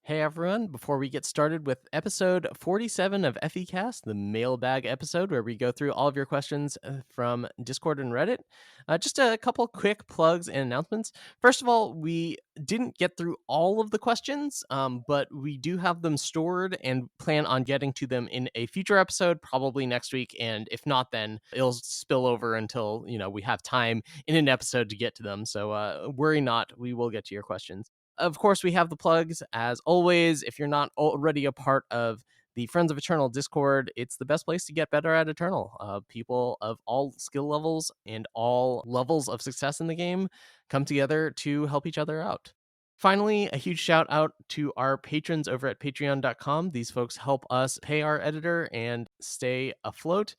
Hey everyone, before we get started with episode 47 of FECast, the Mailbag episode where we go through all of your questions from Discord and Reddit, just a couple quick plugs and announcements. First of all, we didn't get through all of the questions, but we do have them stored and plan on getting to them in a future episode, probably next week. And if not, then it'll spill over until, we have time in an episode to get to them. So worry not, we will get to your questions. Of course, we have the plugs as always. If you're not already a part of the Friends of Eternal Discord, it's the best place to get better at Eternal. People of all skill levels and all levels of success in the game come together to help each other out. Finally, a huge shout out to our patrons over at patreon.com. These folks help us pay our editor and stay afloat.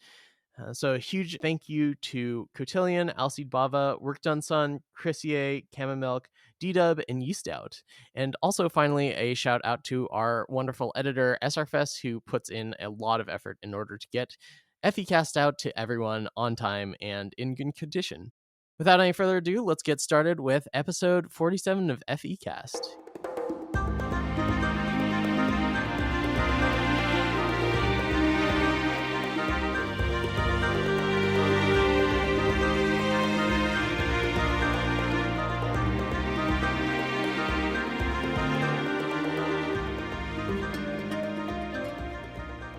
So a huge thank you to Cotillion, Alcide Bava, Work Done Son, Chrissier, Camomilk, D-Dub, and Yeastout. And also finally a shout out to our wonderful editor, SRFS, who puts in a lot of effort in order to get FEcast out to everyone on time and in good condition. Without any further ado, let's get started with episode 47 of FEcast.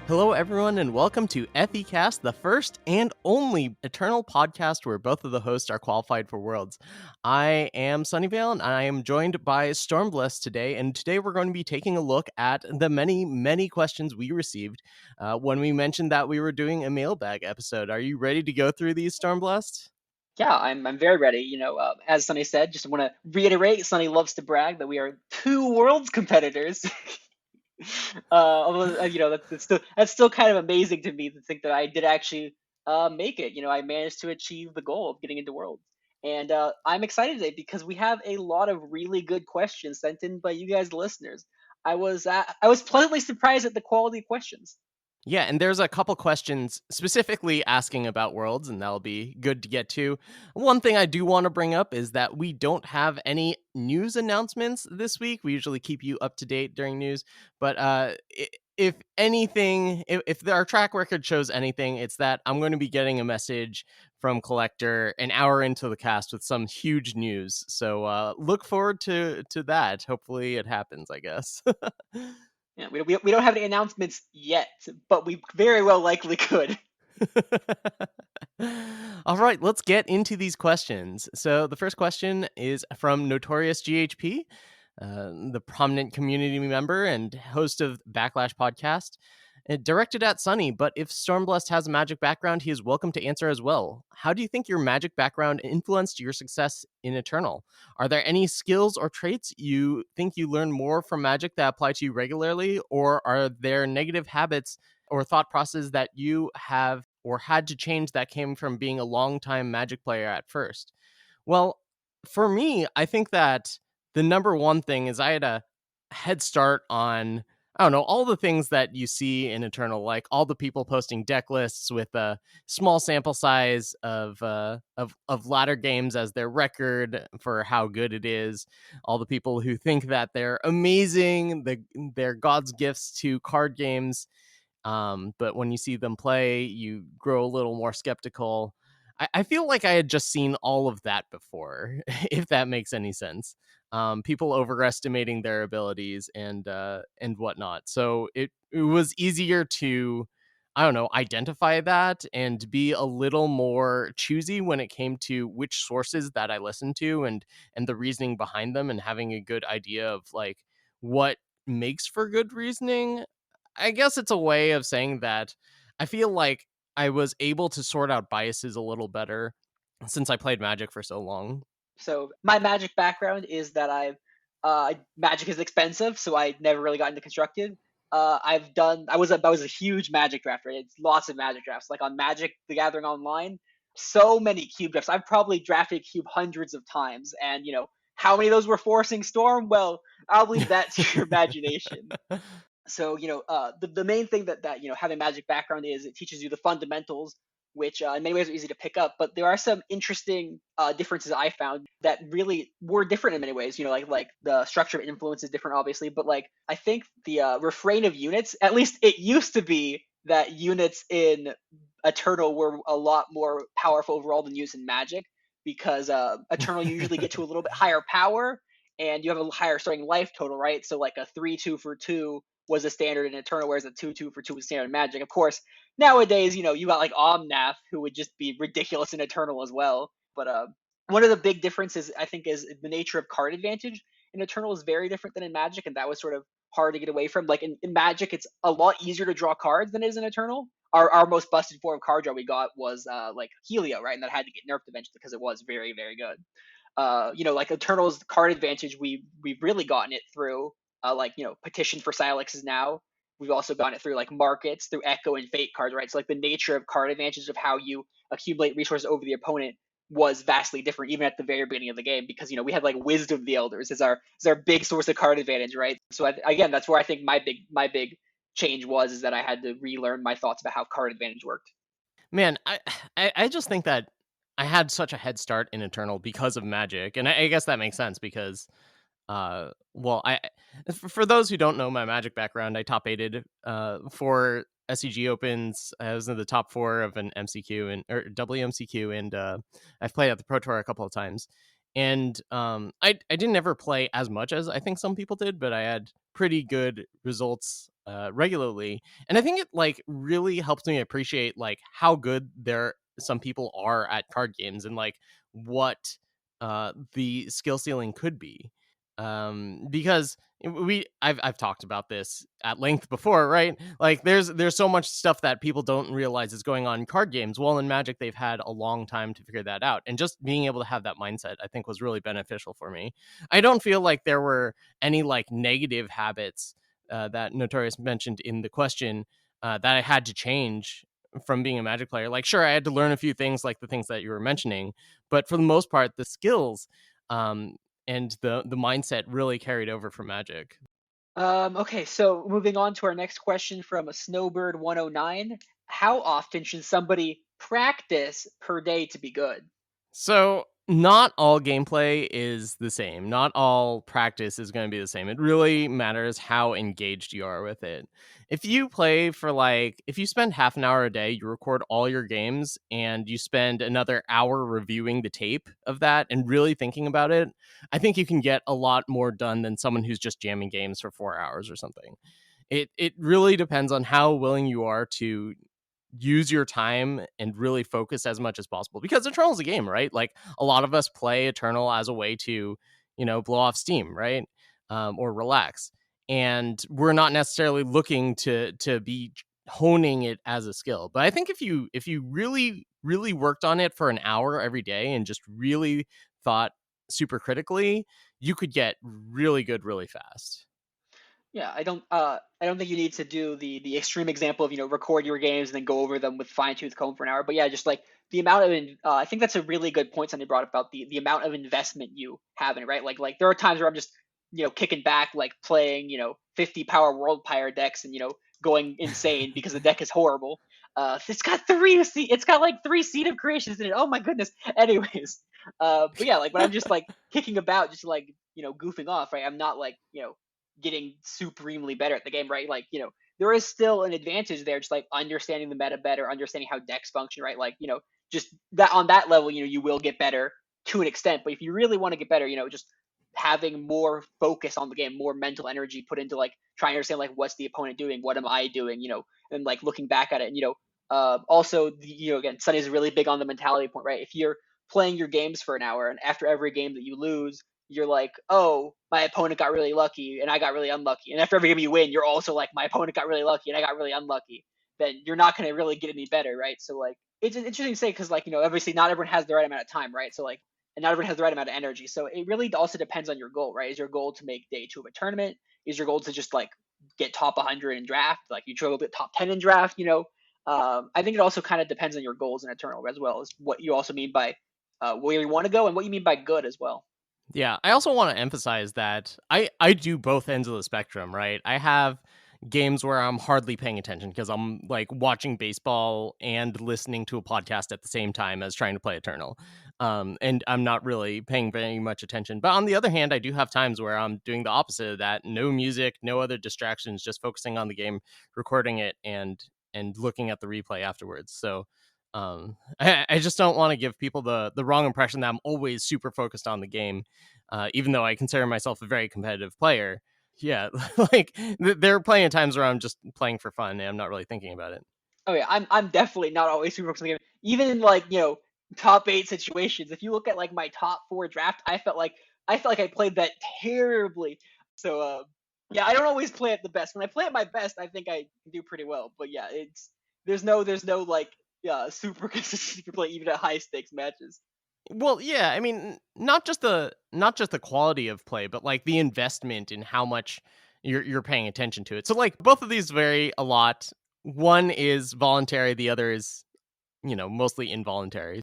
Hello, everyone, and welcome to FEcast, the first and only Eternal podcast where both of the hosts are qualified for Worlds. I am Sunyveil, and I am joined by Stormblessed today, and today we're going to be taking a look at the many, many questions we received when we mentioned that we were doing a mailbag episode. Are you ready to go through these, Stormblessed? Yeah, I'm very ready. As Sunny said, just want to reiterate, Sunny loves to brag that we are two Worlds competitors. Although that's still kind of amazing to me to think that I did actually make it. I managed to achieve the goal of getting into Worlds, and I'm excited today because we have a lot of really good questions sent in by you guys, listeners. I was pleasantly surprised at the quality of questions. Yeah, and there's a couple questions specifically asking about Worlds, and that'll be good to get to. One thing I do want to bring up is that we don't have any news announcements this week. We usually keep you up to date during news, but if anything, if our track record shows anything, it's that I'm going to be getting a message from Collector an hour into the cast with some huge news. So look forward to that. Hopefully it happens, I guess. Yeah, we don't have any announcements yet, but we very well likely could. All right, let's get into these questions. So the first question is from NotoriousGHP, the prominent community member and host of Backlash podcast, directed at Sunny. But if Stormblessed has a magic background, he is welcome to answer as well. How do you think your magic background influenced your success in Eternal? Are there any skills or traits you think you learn more from magic that apply to you regularly, or are there negative habits or thought processes that you have or had to change that came from being a long-time magic player at first? Well, for me, I think that the number one thing is I had a head start on, I don't know, all the things that you see in Eternal, like all the people posting deck lists with a small sample size of ladder games as their record for how good it is. All the people who think that they're amazing, they're God's gifts to card games. But when you see them play, you grow a little more skeptical. I feel like I had just seen all of that before, if that makes any sense. People overestimating their abilities and whatnot. So it was easier to, I don't know, identify that and be a little more choosy when it came to which sources that I listened to and the reasoning behind them, and having a good idea of like what makes for good reasoning. I guess it's a way of saying that I feel like I was able to sort out biases a little better since I played Magic for so long. So my Magic background is that Magic is expensive, so I never really got into constructed. I was a huge Magic drafter. It's lots of Magic drafts, like on Magic the Gathering Online. So many cube drafts. I've probably drafted cube hundreds of times, and how many of those were forcing Storm? Well, I'll leave that to your imagination. So the main thing that having Magic background is, it teaches you the fundamentals which in many ways are easy to pick up. But there are some interesting differences I found that really were different in many ways. Like the structure of influence is different, obviously, but like I think the refrain of units, at least it used to be that units in Eternal were a lot more powerful overall than units in Magic, because Eternal usually get to a little bit higher power, and you have a higher starting life total, right? So like a 3/2 for 2 was a standard in Eternal, whereas a 2/2 for 2 was standard in Magic. Of course, nowadays, you got like Omnath, who would just be ridiculous in Eternal as well. But one of the big differences, I think, is the nature of card advantage. In Eternal is very different than in Magic, and that was sort of hard to get away from. Like in Magic, it's a lot easier to draw cards than it is in Eternal. Our most busted form of card draw we got was like Helio, right? And that had to get nerfed eventually because it was very, very good. Like Eternal's card advantage, we've really gotten it through like Petition for Silexes now. We've also gotten it through like markets, through Echo and Fate cards, right? So like the nature of card advantage of how you accumulate resources over the opponent was vastly different, even at the very beginning of the game, because we had like Wisdom of the Elders as our big source of card advantage, right? So again, that's where I think my big change was, is that I had to relearn my thoughts about how card advantage worked. Man, I just think that I had such a head start in Eternal because of Magic, and I guess that makes sense because, well, for those who don't know my Magic background, I top aided for SCG Opens. I was in the top 4 of an MCQ and or WMCQ, and I've played at the Pro Tour a couple of times. And I didn't ever play as much as I think some people did, but I had pretty good results regularly. And I think it like really helps me appreciate like how good some people are at card games, and like what the skill ceiling could be. Because I've talked about this at length before, right? Like there's so much stuff that people don't realize is going on in card games. Well, in Magic, they've had a long time to figure that out, and just being able to have that mindset, I think, was really beneficial for me. I don't feel like there were any like negative habits that Notorious mentioned in the question that I had to change from being a Magic player. Like, sure, I had to learn a few things, like the things that you were mentioning, but for the most part, the skills um, and the mindset really carried over from Magic. Okay, so moving on to our next question from a Snowbird 109. How often should somebody practice per day to be good? So, not all gameplay is the same. Not all practice is going to be the same. It really matters how engaged you are with it. If you play for like, if you spend half an hour a day, you record all your games, and you spend another hour reviewing the tape of that and really thinking about it, I think you can get a lot more done than someone who's just jamming games for 4 hours or something. It really depends on how willing you are to use your time and really focus as much as possible, because Eternal is a game, right? Like a lot of us play Eternal as a way to blow off steam, right? Or relax, and we're not necessarily looking to be honing it as a skill. But I think if you really worked on it for an hour every day and just really thought super critically, you could get really good really fast. Yeah, I don't think you need to do the extreme example of record your games and then go over them with fine tooth comb for an hour. But yeah, just like the amount of I think that's a really good point somebody brought up about the amount of investment you have in it, right? Like there are times where I'm just kicking back, like playing 50 power world pyre decks and going insane because the deck is horrible. It's got like 3 seed of creations in it. Oh my goodness. Anyways, but yeah, like when I'm just like kicking about, just like goofing off, right? I'm not like getting supremely better at the game, right? Like, there is still an advantage there, just like understanding the meta better, understanding how decks function, right? Like, just that on that level, you will get better to an extent. But if you really want to get better, just having more focus on the game, more mental energy put into like trying to understand like what's the opponent doing, what am I doing, and like looking back at it. And, also, again, Sunny is really big on the mentality point, right? If you're playing your games for an hour and after every game that you lose, you're like, oh, my opponent got really lucky and I got really unlucky. And after every game you win, you're also like, my opponent got really lucky and I got really unlucky. Then you're not going to really get any better, right? So like, it's interesting to say because like obviously not everyone has the right amount of time, right? So like, and not everyone has the right amount of energy. So it really also depends on your goal, right? Is your goal to make day 2 of a tournament? Is your goal to just like get top 100 in draft? Like you try to get top 10 in draft? I think it also kind of depends on your goals in Eternal as well as what you also mean by where you want to go and what you mean by good as well. Yeah, I also want to emphasize that I do both ends of the spectrum, right? I have, games where I'm hardly paying attention because I'm like watching baseball and listening to a podcast at the same time as trying to play Eternal. And I'm not really paying very much attention. But on the other hand, I do have times where I'm doing the opposite of that. No music, no other distractions, just focusing on the game, recording it, and looking at the replay afterwards. So I just don't want to give people the wrong impression that I'm always super focused on the game, even though I consider myself a very competitive player. Yeah, like there are plenty of times where I'm just playing for fun and I'm not really thinking about it. Oh yeah, I'm definitely not always super focused on the game. Even in like top 8 situations, if you look at like my top 4 draft, I felt like I played that terribly. So yeah, I don't always play at the best. When I play at my best, I think I do pretty well. But yeah, it's there's no like super consistency for play even at high stakes matches. Well, yeah, I mean, not just the quality of play, but like the investment in how much you're paying attention to it. So like both of these vary a lot. One is voluntary, the other is, mostly involuntary.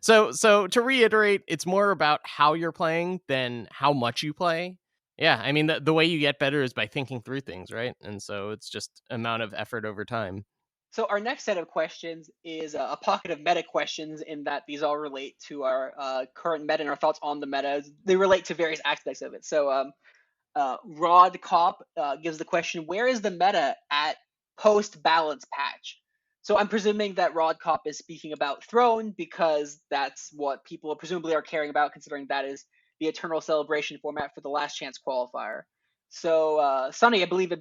So to reiterate, it's more about how you're playing than how much you play. Yeah, I mean the way you get better is by thinking through things, right? And so it's just amount of effort over time. So our next set of questions is a pocket of meta questions in that these all relate to our current meta and our thoughts on the meta. They relate to various aspects of it. So rodcop gives the question, where is the meta at post balance patch? So I'm presuming that rodcop is speaking about throne because that's what people presumably are caring about, considering that is the eternal celebration format for the last chance qualifier. So Sunny, I believe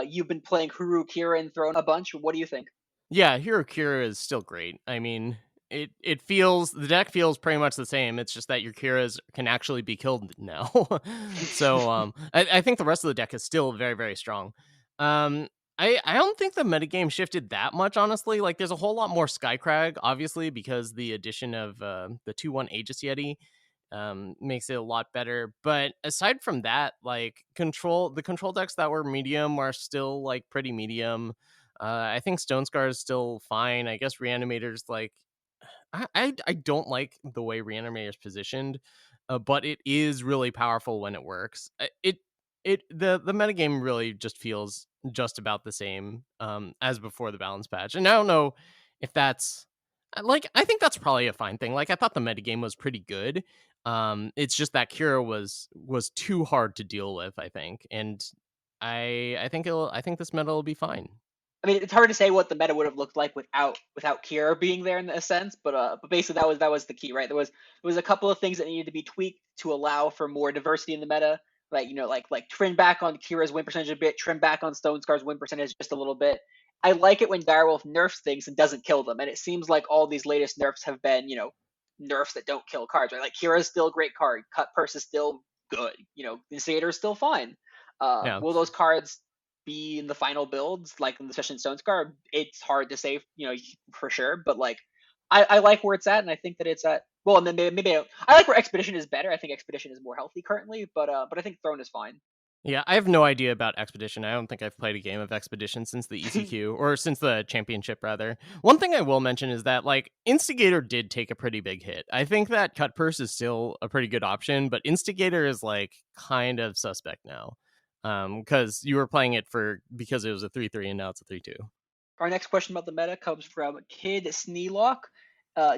you've been playing Huru, Kira, and Throne a bunch. What do you think? Yeah, Hero Kira is still great. I mean, it feels the deck feels pretty much the same. It's just that your Kiras can actually be killed now. So I think the rest of the deck is still very, very strong. Um I don't think the metagame shifted that much, honestly. Like there's a whole lot more Skycrag, obviously, because the addition of the 2/1 Aegis Yeti makes it a lot better. But aside from that, like the control decks that were medium are still like pretty medium. I think Stone Scar is still fine. I guess Reanimator's like I don't like the way Reanimator's positioned, but it is really powerful when it works. The metagame really just feels just about the same as before the balance patch, and I don't know if that's like I think that's probably a fine thing. Like I thought the metagame was pretty good. It's just that Kira was too hard to deal with, I think, and I think this meta will be fine. I mean, it's hard to say what the meta would have looked like without Kira being there in a sense, but basically that was the key, right? There was a couple of things that needed to be tweaked to allow for more diversity in the meta, like like trim back on Kira's win percentage a bit, trim back on Stone Scar's win percentage just a little bit. I like it when Direwolf nerfs things and doesn't kill them, and it seems like all these latest nerfs have been nerfs that don't kill cards, right? Like Kira's still a great card, Cut Purse is still good, Instigator is still fine. Yeah. Will those cards be in the final builds, like in the Session Stone Scar? It's hard to say, for sure. But like, I like where it's at, and I think that it's at. Well, and then maybe I like where Expedition is better. I think Expedition is more healthy currently, but I think Throne is fine. Yeah, I have no idea about Expedition. I don't think I've played a game of Expedition since the ECQ, or since the championship, rather. One thing I will mention is that, like, Instigator did take a pretty big hit. I think that Cut Purse is still a pretty good option, but Instigator is, like, kind of suspect now. Because you were playing it because it was a 3/3 and now it's a 3/2. Our next question about the meta comes from KidSneelock.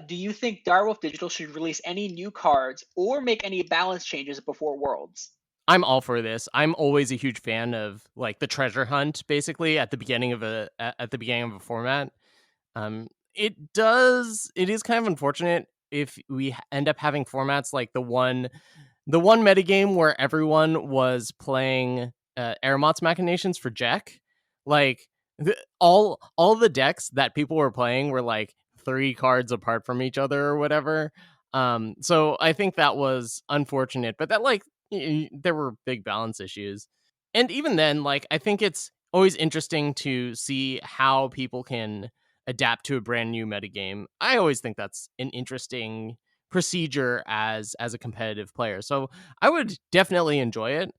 Do you think Direwolf Digital should release any new cards or make any balance changes before Worlds? I'm all for this. I'm always a huge fan of like the treasure hunt, basically at the beginning of a format. It is kind of unfortunate if we end up having formats like the one metagame where everyone was playing Aramot's Machinations for Jack. Like all the decks that people were playing were like 3 cards apart from each other or whatever. So I think that was unfortunate, but that like there were big balance issues. And even then, like I think it's always interesting to see how people can adapt to a brand new metagame. I always think that's an interesting procedure as a competitive player. So I would definitely enjoy it.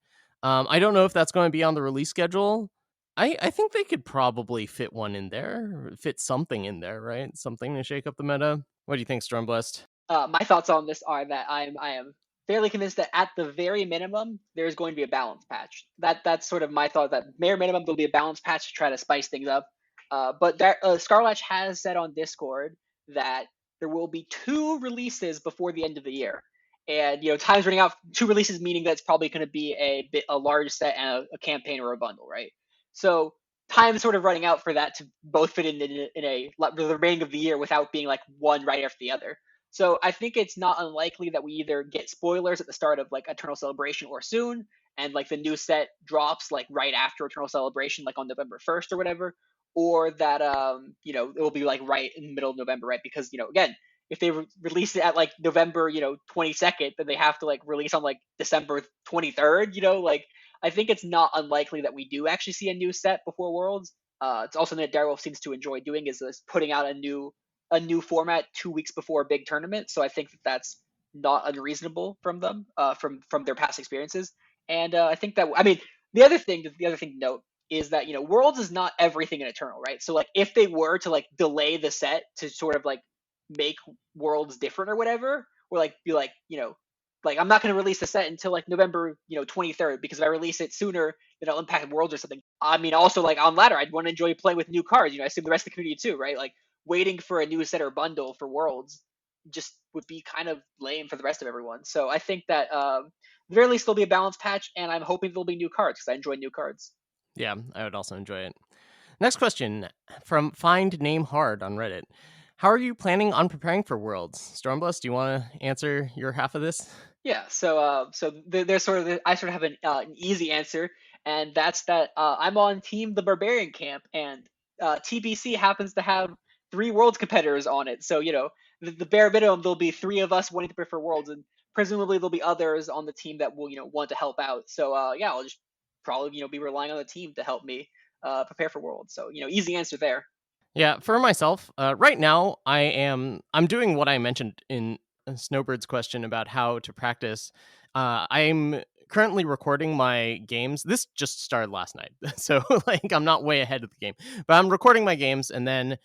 I don't know if that's going to be on the release schedule. I think they could probably fit one in there, fit something in there, right? Something to shake up the meta. What do you think, Stormblessed? My thoughts on this are that I am fairly convinced that at the very minimum, there's going to be a balance patch. That's sort of my thought. That bare minimum there'll be a balance patch to try to spice things up. But Scarlatch has said on Discord that there will be 2 releases before the end of the year, and time's running out. 2 releases meaning that it's probably going to be a large set and a campaign or a bundle, right? So time's sort of running out for that to both fit in the remaining of the year without being like one right after the other. So I think it's not unlikely that we either get spoilers at the start of like Eternal Celebration or soon, and like the new set drops like right after Eternal Celebration, like on November 1st or whatever, or that it will be like right in the middle of November, right? Because again, if they release it at like November 22nd, then they have to like release on like December 23rd. Like I think it's not unlikely that we do actually see a new set before Worlds. It's also something that Direwolf seems to enjoy doing is putting out a new format 2 weeks before a big tournament. So I think that's not unreasonable from them, from their past experiences. And I think that the other thing to note is that Worlds is not everything in Eternal, right? So like if they were to like delay the set to sort of like make Worlds different or whatever, or like be like I'm not going to release the set until like November 23rd, because if I release it sooner, then it'll impact Worlds or something. I mean, also like on ladder, I'd want to enjoy playing with new cards. I assume the rest of the community too, right? Like waiting for a new set or bundle for Worlds just would be kind of lame for the rest of everyone. So I think that at the very least there'll be a balance patch, and I'm hoping there'll be new cards because I enjoy new cards. Yeah, I would also enjoy it. Next question from Find Name Hard on Reddit. How are you planning on preparing for Worlds? Stormblessed, do you want to answer your half of this? Yeah, so there's I sort of have an easy answer, and that's that I'm on Team the Barbarian Camp, and TBC happens to have 3 Worlds competitors on it. So the bare minimum there'll be 3 of us wanting to prepare for Worlds, and presumably there'll be others on the team that will want to help out. So yeah, I'll just probably be relying on the team to help me prepare for Worlds. So easy answer there. Yeah, for myself, right now I'm doing what I mentioned in Snowbird's question about how to practice. I'm currently recording my games. This just started last night, so like I'm not way ahead of the game, but I'm recording my games and then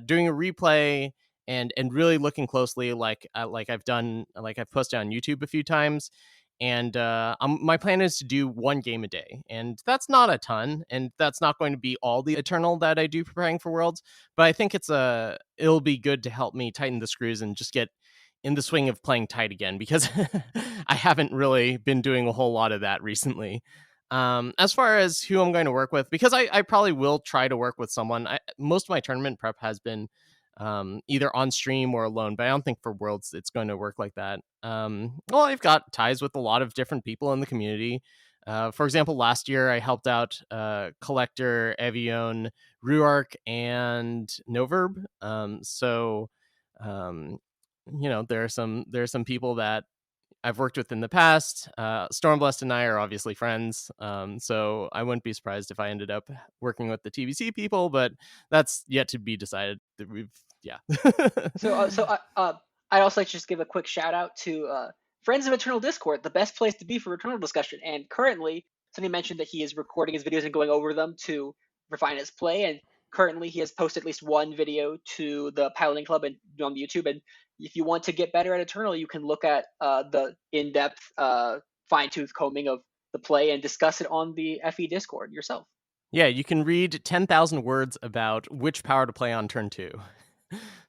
doing a replay and really looking closely, like I've done, like I've posted on YouTube a few times. And my plan is to do 1 game a day, and that's not a ton, and that's not going to be all the Eternal that I do preparing for Worlds, but I think it'll be good to help me tighten the screws and just get in the swing of playing tight again, because I haven't really been doing a whole lot of that recently. As far as who I'm going to work with, because I probably will try to work with someone. Most of my tournament prep has been either on stream or alone, but I don't think for Worlds it's going to work like that. Well, I've got ties with a lot of different people in the community. For example, last year I helped out Collector, Evione, Ruark, and Noverb. So there are some people that I've worked with in the past. Stormblessed and I are obviously friends, so I wouldn't be surprised if I ended up working with the TBC people, but that's yet to be decided. Yeah. I'd also like to just give a quick shout out to Friends of Eternal Discord, the best place to be for Eternal discussion. And currently, somebody mentioned that he is recording his videos and going over them to refine his play. And currently, he has posted at least 1 video to the Piloting Club and on YouTube. And if you want to get better at Eternal, you can look at the in-depth, fine-tooth combing of the play and discuss it on the FE Discord yourself. Yeah, you can read 10,000 words about which power to play on turn 2.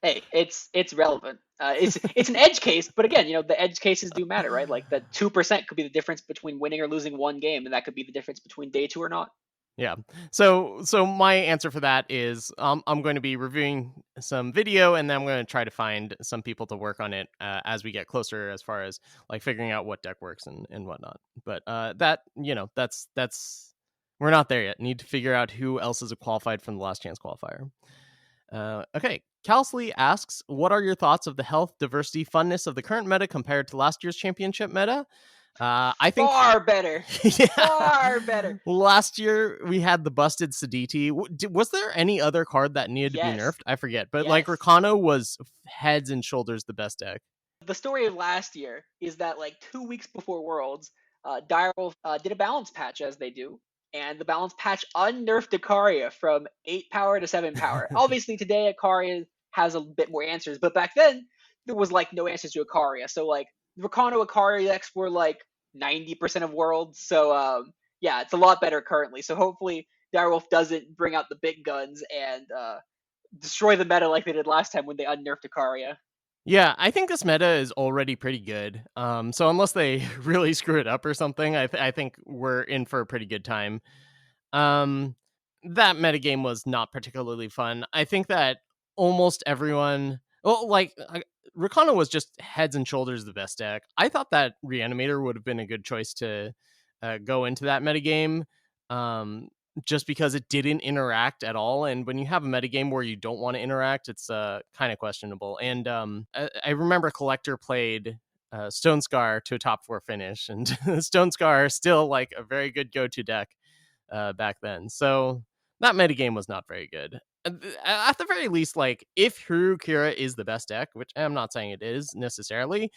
Hey, it's relevant. It's an edge case, but again, the edge cases do matter, right? Like the 2% could be the difference between winning or losing 1 game, and that could be the difference between day 2 or not. Yeah. So my answer for that is I'm going to be reviewing some video, and then I'm going to try to find some people to work on it as we get closer, as far as like figuring out what deck works and whatnot. But that's we're not there yet. Need to figure out who else is qualified from the last chance qualifier. Okay. Kallously asks, what are your thoughts of the health, diversity, funness of the current meta compared to last year's championship meta? I think far better. Yeah. Far better. Last year we had the busted Siditi. Was there any other card that needed to be nerfed? I forget, but like Rakano was heads and shoulders the best deck. The story of last year is that like 2 weeks before Worlds, Direwolf did a balance patch, as they do, and the balance patch unnerfed Ikaria from 8 power to 7 power. Obviously today Ikaria has a bit more answers, but back then there was like no answers to Ikaria. So like Rakano Akari decks were like 90% of worlds. So yeah, it's a lot better currently. So hopefully Direwolf doesn't bring out the big guns and destroy the meta like they did last time when they unnerfed Ikaria. Yeah, I think this meta is already pretty good. So unless they really screw it up or something, I think we're in for a pretty good time. Um, that metagame was not particularly fun. I think that almost everyone, well, like Rakana was just heads and shoulders the best deck. I thought that Reanimator would have been a good choice to go into that metagame. Just because it didn't interact at all, and when you have a metagame where you don't want to interact, it's kind of questionable. And I remember Collector played Stone Scar to a top 4 finish, and Stone Scar still like a very good go-to deck back then. So that metagame was not very good. At the very least, like if Hirukira is the best deck, which I'm not saying it is necessarily,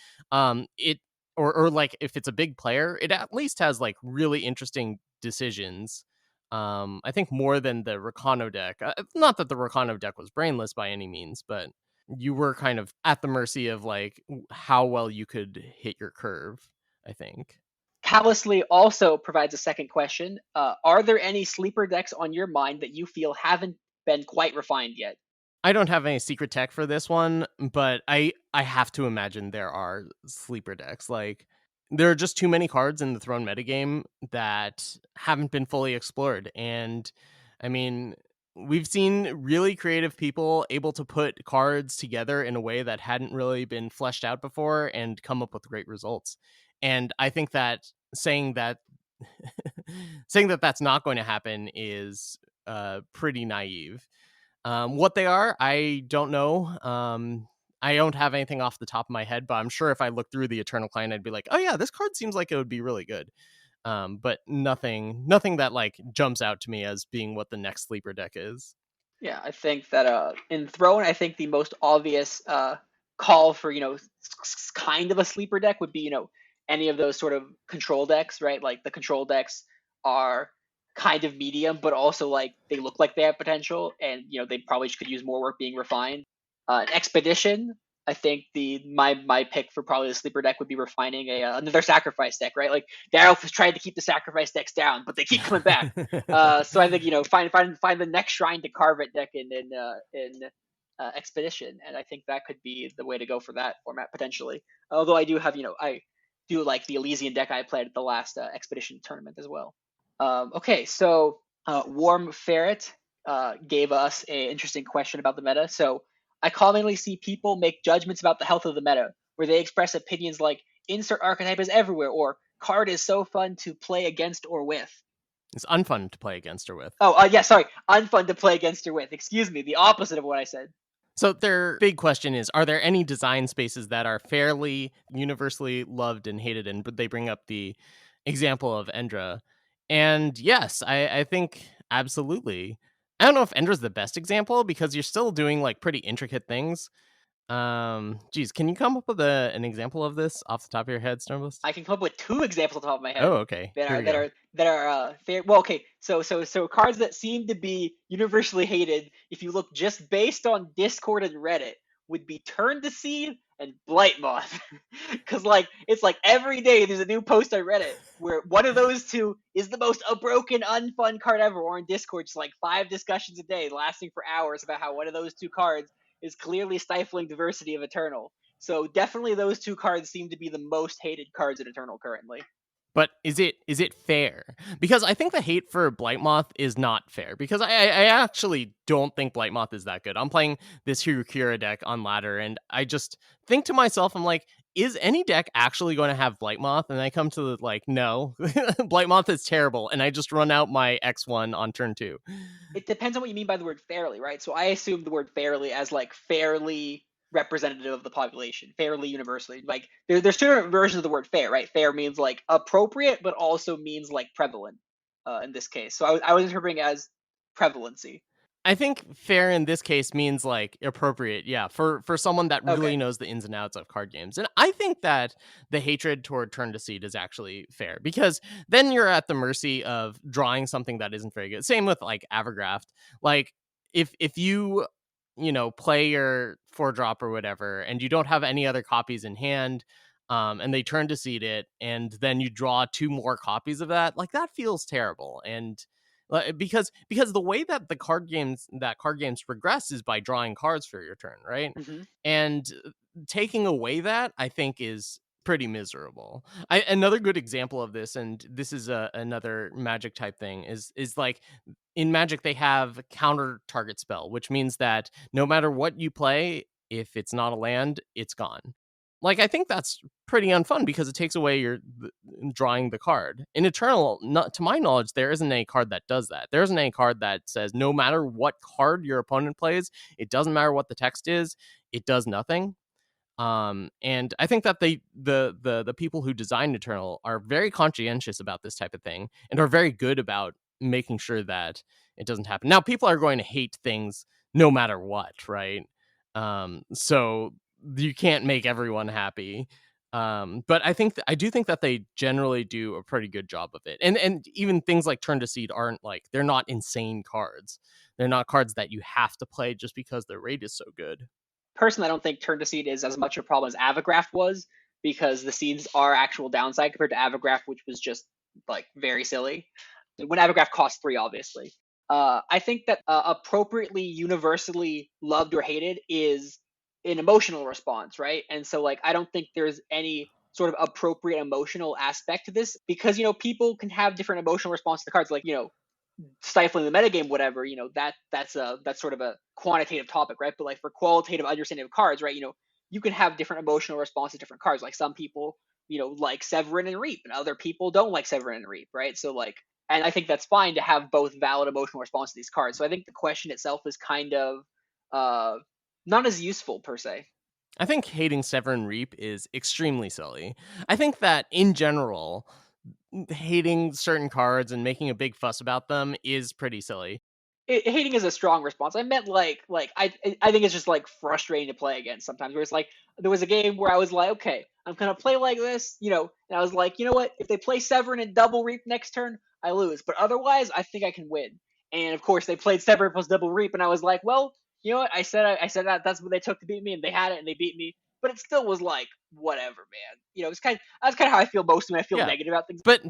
it or like if it's a big player, it at least has like really interesting decisions. I think more than the Rakano deck. Not that the Rakano deck was brainless by any means, but you were kind of at the mercy of like how well you could hit your curve, I think. Kallously also provides a second question. Are there any sleeper decks on your mind that you feel haven't been quite refined yet? I don't have any secret tech for this one, but I have to imagine there are sleeper decks. Like there are just too many cards in the Throne metagame that haven't been fully explored. And I mean, we've seen really creative people able to put cards together in a way that hadn't really been fleshed out before and come up with great results. And I think that saying that saying that that's not going to happen is pretty naive. What they are, I don't know. I don't have anything off the top of my head, but I'm sure if I look through the Eternal Client, I'd be like, oh yeah, this card seems like it would be really good. But nothing that like jumps out to me as being what the next sleeper deck is. Yeah, I think that in Throne, I think the most obvious call for kind of a sleeper deck would be any of those sort of control decks, right? Like the control decks are kind of medium, but also like they look like they have potential, and they probably could use more work being refined. An Expedition, I think my pick for probably the sleeper deck would be refining another sacrifice deck, right? Like Darylf has tried to keep the sacrifice decks down, but they keep coming back. So I think find the next shrine to carve it deck in Expedition, and I think that could be the way to go for that format potentially. Although I do have I do like the Elysian deck I played at the last Expedition tournament as well. Okay, so Warm Ferret gave us an interesting question about the meta. So I commonly see people make judgments about the health of the meta, where they express opinions like insert archetype is everywhere or card is so fun to play against or with. It's unfun to play against or with. Oh, yeah, sorry. Unfun to play against or with. Excuse me, the opposite of what I said. So their big question is, are there any design spaces that are fairly universally loved and hated? And they bring up the example of Endra. And yes, I think absolutely. I don't know if Endra's the best example because you're still doing like pretty intricate things. Geez, can you come up with an example of this off the top of your head, Stormblessed? I can come up with two examples off the top of my head Oh, okay. that Here are we that go. are that are fair. Well, okay, so cards that seem to be universally hated, if you look just based on Discord and Reddit, would be Turn to Seed and Blight Moth, because like it's like every day there's a new post on Reddit where one of those two is the most broken, unfun card ever, or in Discord, just like 5 discussions a day lasting for hours about how one of those two cards is clearly stifling diversity of Eternal. So definitely those two cards seem to be the most hated cards in Eternal currently. But is it fair? Because I think the hate for Blightmoth is not fair. Because I actually don't think Blightmoth is that good. I'm playing this Hirukira deck on ladder, and I just think to myself, I'm like, is any deck actually going to have Blightmoth? And I come to the like, no, Blightmoth is terrible, and I just run out my X1 on turn 2. It depends on what you mean by the word fairly, right? So I assume the word fairly as like fairly representative of the population, fairly universally. Like there's two different versions of the word fair, right? Fair means like appropriate, but also means like prevalent in this case. So I was interpreting as prevalency. I think fair in this case means like appropriate, yeah, for someone that Okay. really knows the ins and outs of card games. And I think that the hatred toward Turn to Seed is actually fair because then you're at the mercy of drawing something that isn't very good. Same with like Avergraft. Like if you play your 4-drop or whatever and you don't have any other copies in hand, and they turn to seed it, and then you draw 2 more copies of that, like, that feels terrible. And because the way that card games progress is by drawing cards for your turn, right? Hmm. And taking away that, I think, is pretty miserable. Another good example of this, and this is another Magic type thing, is like in Magic they have counter target spell, which means that no matter what you play, if it's not a land, it's gone. Like, I think that's pretty unfun because it takes away drawing the card. In Eternal, not to my knowledge, there isn't any card that does that. There isn't any card that says no matter what card your opponent plays, it doesn't matter what the text is, it does nothing. And I think that the people who designed Eternal are very conscientious about this type of thing and are very good about making sure that it doesn't happen. Now, people are going to hate things no matter what, right? So you can't make everyone happy. But I do think that they generally do a pretty good job of it. And even things like Turn to Seed aren't like, they're not insane cards. They're not cards that you have to play just because their rate is so good. Personally, I don't think Turn to Seed is as much a problem as Avagraph was, because the seeds are actual downside compared to Avagraph, which was just like very silly. When Avagraph cost 3, obviously. I think that appropriately universally loved or hated is an emotional response, right? And so, like, I don't think there's any sort of appropriate emotional aspect to this, because people can have different emotional responses to cards. Like, stifling the metagame, whatever, that's sort of a quantitative topic, right? But like for qualitative understanding of cards, right, you can have different emotional responses to different cards. Like some people, like Severin and Reap, and other people don't like Severin and Reap, right? So like, and I think that's fine to have both valid emotional responses to these cards. So I think the question itself is kind of uh not as useful per se. I think hating Severin Reap is extremely silly. I think that in general, hating certain cards and making a big fuss about them is pretty silly. Hating is a strong response. I meant like I think it's just like frustrating to play against sometimes. Where it's like there was a game where I was like, okay, I'm gonna play like this, and I was like, you know what? If they play Severin and double Reap next turn, I lose. But otherwise, I think I can win. And of course, they played Severin plus double Reap, and I was like, well, you know what? I said that's what they took to beat me, and they had it, and they beat me. But it still was like whatever, man. That's kind of how I feel most when I feel Yeah. negative about things. But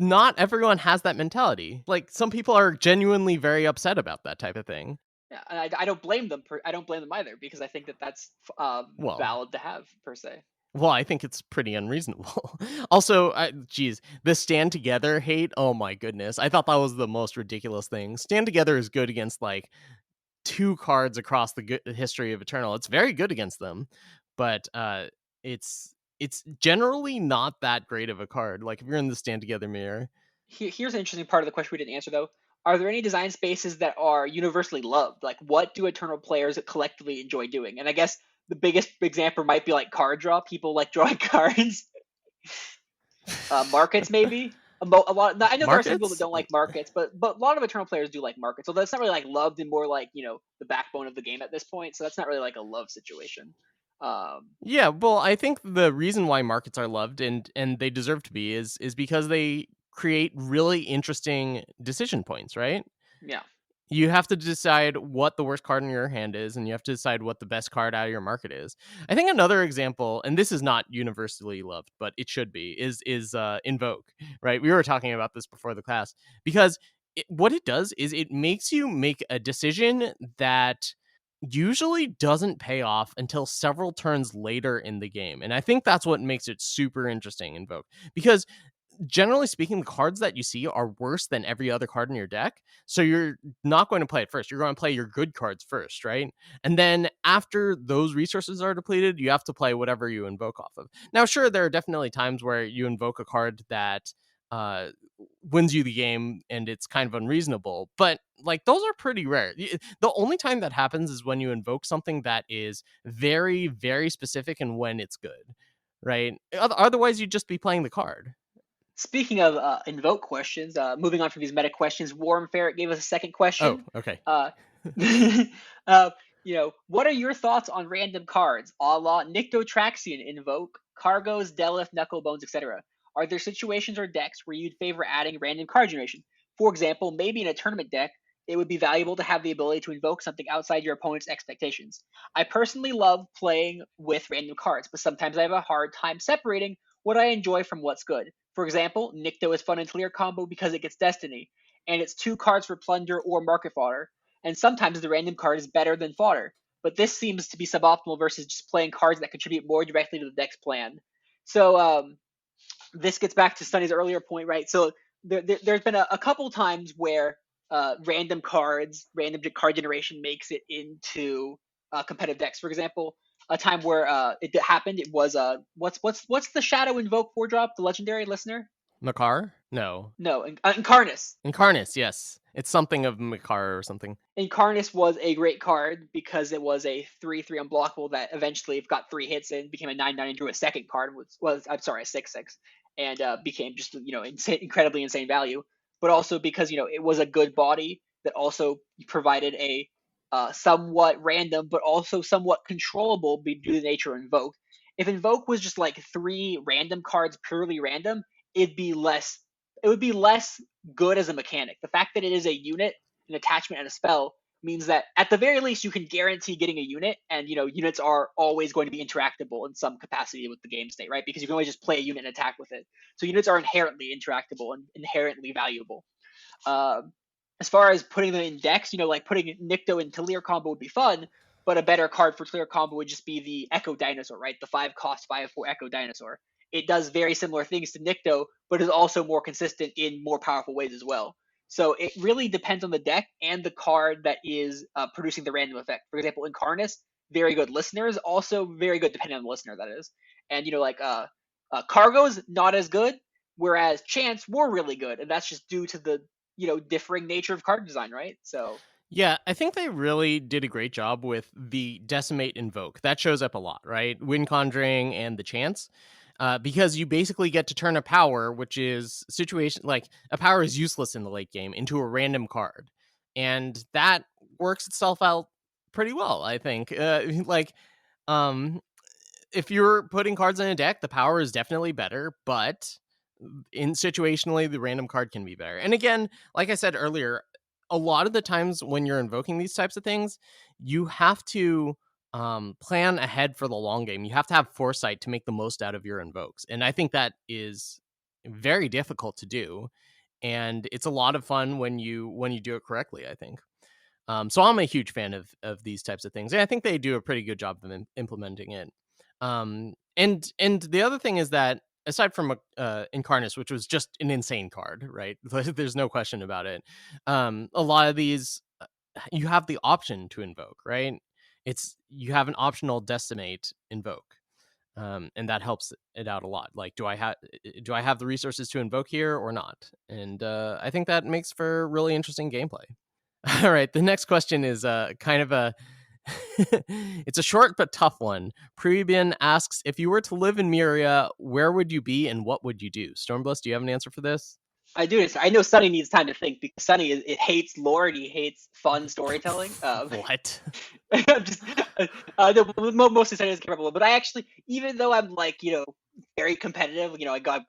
not everyone has that mentality. Like, some people are genuinely very upset about that type of thing. Yeah, and I don't blame them. I don't blame them either, because I think that that's Well, valid to have per se. well, I think it's pretty unreasonable. Also, geez, the Stand Together hate. Oh my goodness, I thought that was the most ridiculous thing. Stand Together is good against like 2 cards across the history of Eternal. It's very good against them, but it's generally not that great of a card. Like, if you're in the Stand Together mirror. Here's an interesting part of the question we didn't answer though. Are there any design spaces that are universally loved? Like, what do Eternal players collectively enjoy doing? And I guess the biggest example might be like card draw. People like drawing cards. Markets maybe. A lot. I know there are some people that Markets? don't like markets, but a lot of Eternal players do like markets. So that's not really like loved, and more like the backbone of the game at this point. So that's not really like a love situation. Yeah, well, I think the reason why markets are loved, and they deserve to be, is because they create really interesting decision points, right? yeah. You have to decide what the worst card in your hand is, and you have to decide what the best card out of your market is. I think another example, and this is not universally loved, but it should be, is Invoke, right? We were talking about this before the class, because what it does is it makes you make a decision that usually doesn't pay off until several turns later in the game. And I think that's what makes it super interesting, Invoke, because generally speaking, the cards that you see are worse than every other card in your deck. So you're not going to play it first. You're going to play your good cards first, right? And then after those resources are depleted, you have to play whatever you invoke off of. Now, sure, there are definitely times where you invoke a card that uh, wins you the game and it's kind of unreasonable, but like, those are pretty rare. The only time that happens is when you invoke something that is very, very specific and when it's good, right? Otherwise, you'd just be playing the card. Speaking of invoke questions, moving on from these meta questions, Warm Ferret gave us a second Oh, question. okay. Uh, what are your thoughts on random cards, a la Nyctotraxian Invoke, Cargos, Delith, Knucklebones, etc.? Are there situations or decks where you'd favor adding random card generation? For example, maybe in a tournament deck, it would be valuable to have the ability to invoke something outside your opponent's expectations. I personally love playing with random cards, but sometimes I have a hard time separating what I enjoy from what's good. For example, Nikto is fun in clear combo because it gets Destiny, and it's 2 cards for Plunder or Market Fodder, and sometimes the random card is better than fodder. But this seems to be suboptimal versus just playing cards that contribute more directly to the deck's plan. So this gets back to Sunny's earlier point, right? So there's been a couple times where random card generation makes it into competitive decks. For example, a time where it happened, it was what's the Shadow Invoke 4-drop, the legendary listener? Makar? No. No, Incarnus. Incarnus, yes. It's something of Makar or something. Incarnus was a great card because it was a 3/3 unblockable that eventually got 3 hits and became a 9/9 and drew a second card, was I'm sorry, a 6/6, and became just incredibly insane value. But also because it was a good body that also provided a somewhat random but also somewhat controllable due to the nature of Invoke. If Invoke was just like 3 random cards purely random, it'd be less. It would be less good as a mechanic. The fact that it is a unit, an attachment, and a spell means that at the very least you can guarantee getting a unit, and units are always going to be interactable in some capacity with the game state, right? Because you can always just play a unit and attack with it. So units are inherently interactable and inherently valuable. As far as putting them in decks, like putting Nikto into Leer combo would be fun, but a better card for clear combo would just be the Echo Dinosaur, right? The 5-cost 5/4 Echo Dinosaur. It does very similar things to Nikto, but is also more consistent in more powerful ways as well. So it really depends on the deck and the card that is producing the random effect. For example, Incarnus, very good listeners, also very good depending on the listener, that is. And Cargo's not as good, whereas Chance were really good, and that's just due to the differing nature of card design, right? So yeah, I think they really did a great job with the Decimate Invoke. That shows up a lot, right? Wind Conjuring and the Chance. Because you basically get to turn a power, which is like a power is useless in the late game, into a random card. And that works itself out pretty well, I think. If you're putting cards in a deck, the power is definitely better, but in situationally, the random card can be better. And again, like I said earlier, a lot of the times when you're invoking these types of things, you have to plan ahead for the long game. You have to have foresight to make the most out of your invokes. And I think that is very difficult to do. And it's a lot of fun when you do it correctly, I think. So I'm a huge fan of these types of things. And I think they do a pretty good job of implementing it. And the other thing is that aside from Incarnus, which was just an insane card, right? There's no question about it. A lot of these, you have the option to invoke, right? You have an optional Decimate invoke, and that helps it out a lot. Like, do I have the resources to invoke here or not? And I think that makes for really interesting gameplay. All right, the next question is kind of a it's a short but tough one. Prebin asks, if you were to live in Miria, where would you be and what would you do? Stormblessed, do you have an answer for this? I do. I know Sunny needs time to think because Sunny it hates lore and he hates fun storytelling. What? I'm just mostly Sunny is capable, but I actually, even though I'm very competitive, I got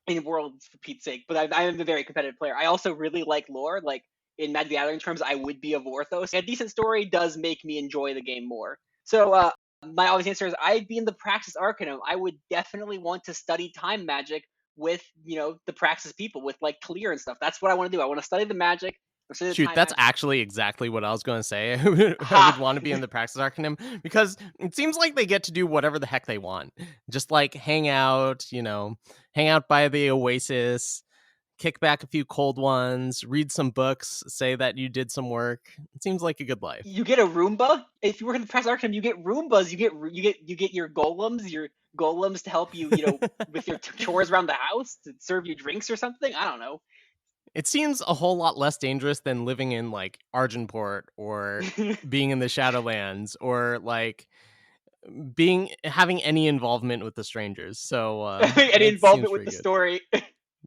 in worlds for Pete's sake, but I am a very competitive player. I also really like lore. Like in Magic the Gathering terms, I would be a Vorthos. A decent story does make me enjoy the game more. So my obvious answer is I'd be in the Praxis Arcanum. I would definitely want to study time magic with the Praxis people, with like Clear and stuff. That's what I want to do. I want to study the magic. Shoot, that's actually exactly what I was going to say. I would want to be in the Praxis Arcanum because it seems like they get to do whatever the heck they want. Just like hang out by the Oasis, kick back a few cold ones, read some books, say that you did some work. It seems like a good life. You get a Roomba. If you work in the Praxis Arcanum, you get Roombas. You get your golems to help you, with your chores around the house, to serve you drinks or something. I don't know. It seems a whole lot less dangerous than living in like Argenport or being in the Shadowlands or like having any involvement with the strangers. So any involvement with the story.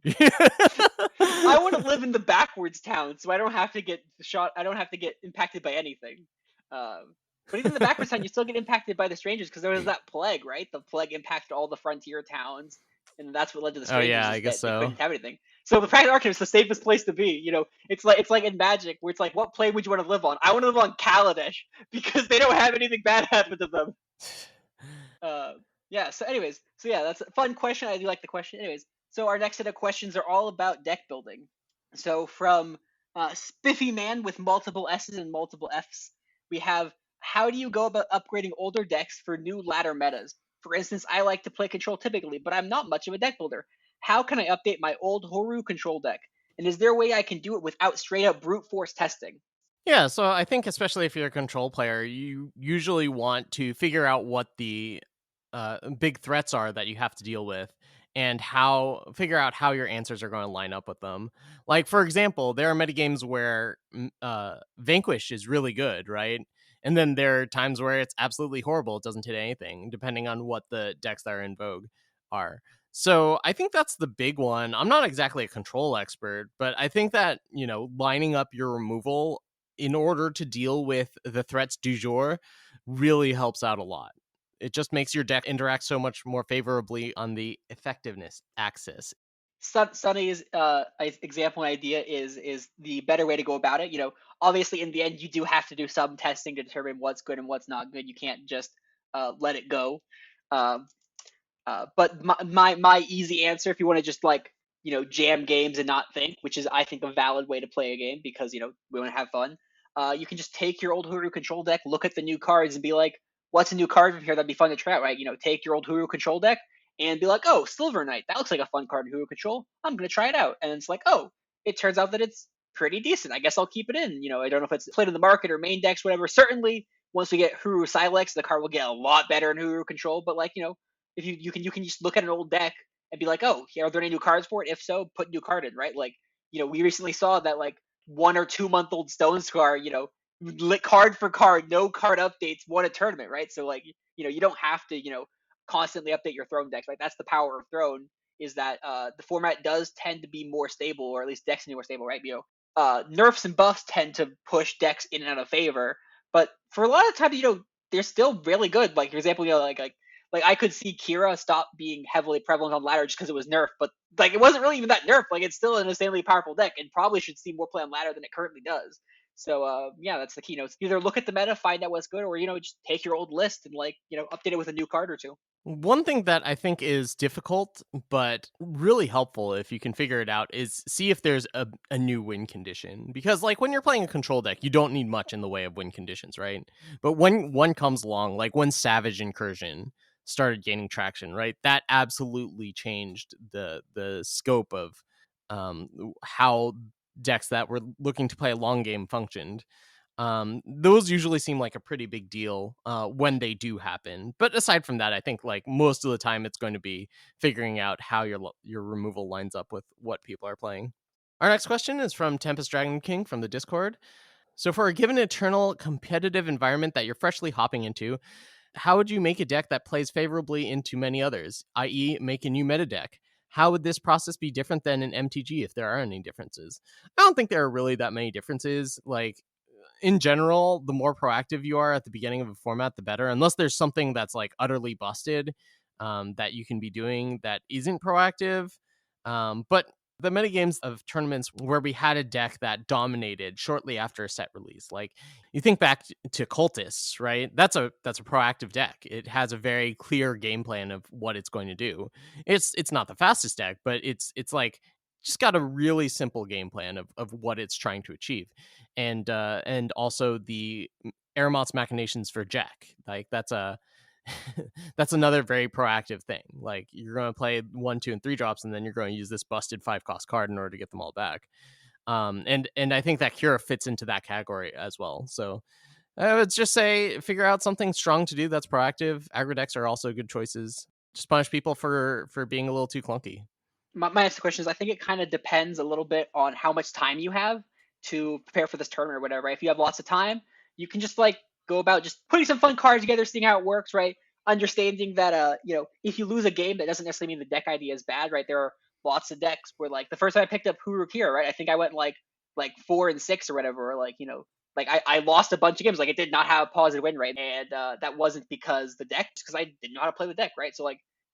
I want to live in the backwards town, so I don't have to get shot. I don't have to get impacted by anything. But even in the backwards town, you still get impacted by the strangers because there was that plague, right? The plague impacted all the frontier towns, and that's what led to the strangers. Oh yeah, I guess so. They couldn't have anything. So the Practice Arcanum is the safest place to be. It's like in Magic where it's like, what plane would you want to live on? I want to live on Kaladesh because they don't have anything bad happen to them. Yeah. So, anyways, yeah, that's a fun question. I do like the question. Anyways, so our next set of questions are all about deck building. So from Spiffy Man with multiple S's and multiple F's, we have, how do you go about upgrading older decks for new ladder metas? For instance, I like to play control typically, but I'm not much of a deck builder. How can I update my old Horu control deck? And is there a way I can do it without straight up brute force testing? Yeah, so I think especially if you're a control player, you usually want to figure out what the big threats are that you have to deal with, and figure out how your answers are going to line up with them. Like, for example, there are metagames where Vanquish is really good, right? And then there are times where it's absolutely horrible. It doesn't hit anything, depending on what the decks that are in vogue are. So I think that's the big one. I'm not exactly a control expert, but I think that, lining up your removal in order to deal with the threats du jour really helps out a lot. It just makes your deck interact so much more favorably on the effectiveness axis. Sunny's example and idea is the better way to go about it. Obviously, in the end, you do have to do some testing to determine what's good and what's not good. You can't just let it go. Um, but my easy answer, if you want to just jam games and not think, which is I think a valid way to play a game because we want to have fun. You can just take your old Huru control deck, look at the new cards, and be like, "What's a new card from here that'd be fun to try out?" Right? Take your old Huru control deck and be like, "Oh, Silver Knight, that looks like a fun card in Huru control. I'm gonna try it out." And it's like, "Oh, it turns out that it's pretty decent. I guess I'll keep it in." I don't know if it's played in the market or main decks, whatever. Certainly, once we get Huru Silex, the card will get a lot better in Huru control. But if you can just look at an old deck and be like, oh, are there any new cards for it? If so, put new card in, right? We recently saw that 1 or 2 month old Stone Scar, card for card, no card updates, won a tournament, right? So you don't have to constantly update your Throne decks, right? That's the power of Throne, is that the format does tend to be more stable, or at least decks are more stable, right? Nerfs and buffs tend to push decks in and out of favor, but for a lot of times, they're still really good. Like, for example, like I could see Kira stop being heavily prevalent on ladder just because it was nerfed, but it wasn't really even that nerfed. It's still an insanely powerful deck and probably should see more play on ladder than it currently does. So yeah, that's the key. Either look at the meta, find out what's good, or just take your old list and update it with a new card or two. One thing that I think is difficult, but really helpful if you can figure it out, is see if there's a new win condition. Because, like, when you're playing a control deck, you don't need much in the way of win conditions, right? But when one comes along, like when Savage Incursion started gaining traction, right? That absolutely changed the scope of how decks that were looking to play a long game functioned. Those usually seem like a pretty big deal when they do happen. But aside from that, I think like most of the time it's going to be figuring out how your removal lines up with what people are playing. Our next question is from Tempest Dragon King from the Discord. So for a given eternal competitive environment that you're freshly hopping into, how would you make a deck that plays favorably into many others, i.e. make a new meta deck? How would this process be different than an MTG if there are any differences? I don't think there are really that many differences. Like, in general, the more proactive you are at the beginning of a format, the better, unless there's something that's like utterly busted that you can be doing that isn't proactive. But the metagames of tournaments where we had a deck that dominated shortly after a set release, like you think back to Cultists, right? That's a proactive deck. It has a very clear game plan of what it's going to do. It's not the fastest deck, but it's like just got a really simple game plan of what it's trying to achieve. And also the Aramot's Machinations for Jack. Like, that's a that's another very proactive thing. Like, you're going to play 1, 2, and 3 drops, and then you're going to use this busted 5-cost card in order to get them all back. And I think that Cura fits into that category as well. So I would just say figure out something strong to do that's proactive. Aggro decks are also good choices. Just punish people for being a little too clunky. My next question is, I think it kind of depends a little bit on how much time you have to prepare for this tournament or whatever. Right? If you have lots of time, you can just go about just putting some fun cards together, seeing how it works, right? Understanding that if you lose a game, that doesn't necessarily mean the deck idea is bad, right? There are lots of decks where the first time I picked up Hurukira, right? I think I went like 4 and 6 or whatever, or I lost a bunch of games. It did not have a positive win rate, and that wasn't because the deck, just because I didn't know how to play the deck, right? So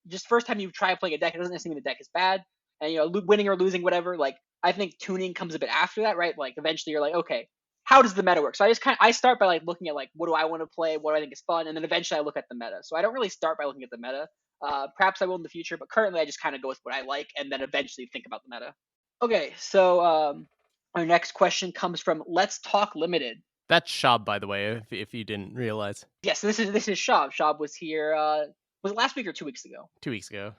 just first time you try playing a deck, it doesn't necessarily mean the deck is bad. and winning or losing, whatever. Like I think tuning comes a bit after that, right? Like eventually you're like, okay, how does the meta work? So I start by like looking at like what do I want to play, what do I think is fun, and then eventually I look at the meta. So I don't really start by looking at the meta. Perhaps I will in the future, but currently I just kind of go with what I like, and then eventually think about the meta. Okay, so our next question comes from Let's Talk Limited. That's Shab, by the way, if you didn't realize. Yes, this is Shab. Shab was here. Was it last week or 2 weeks ago? 2 weeks ago.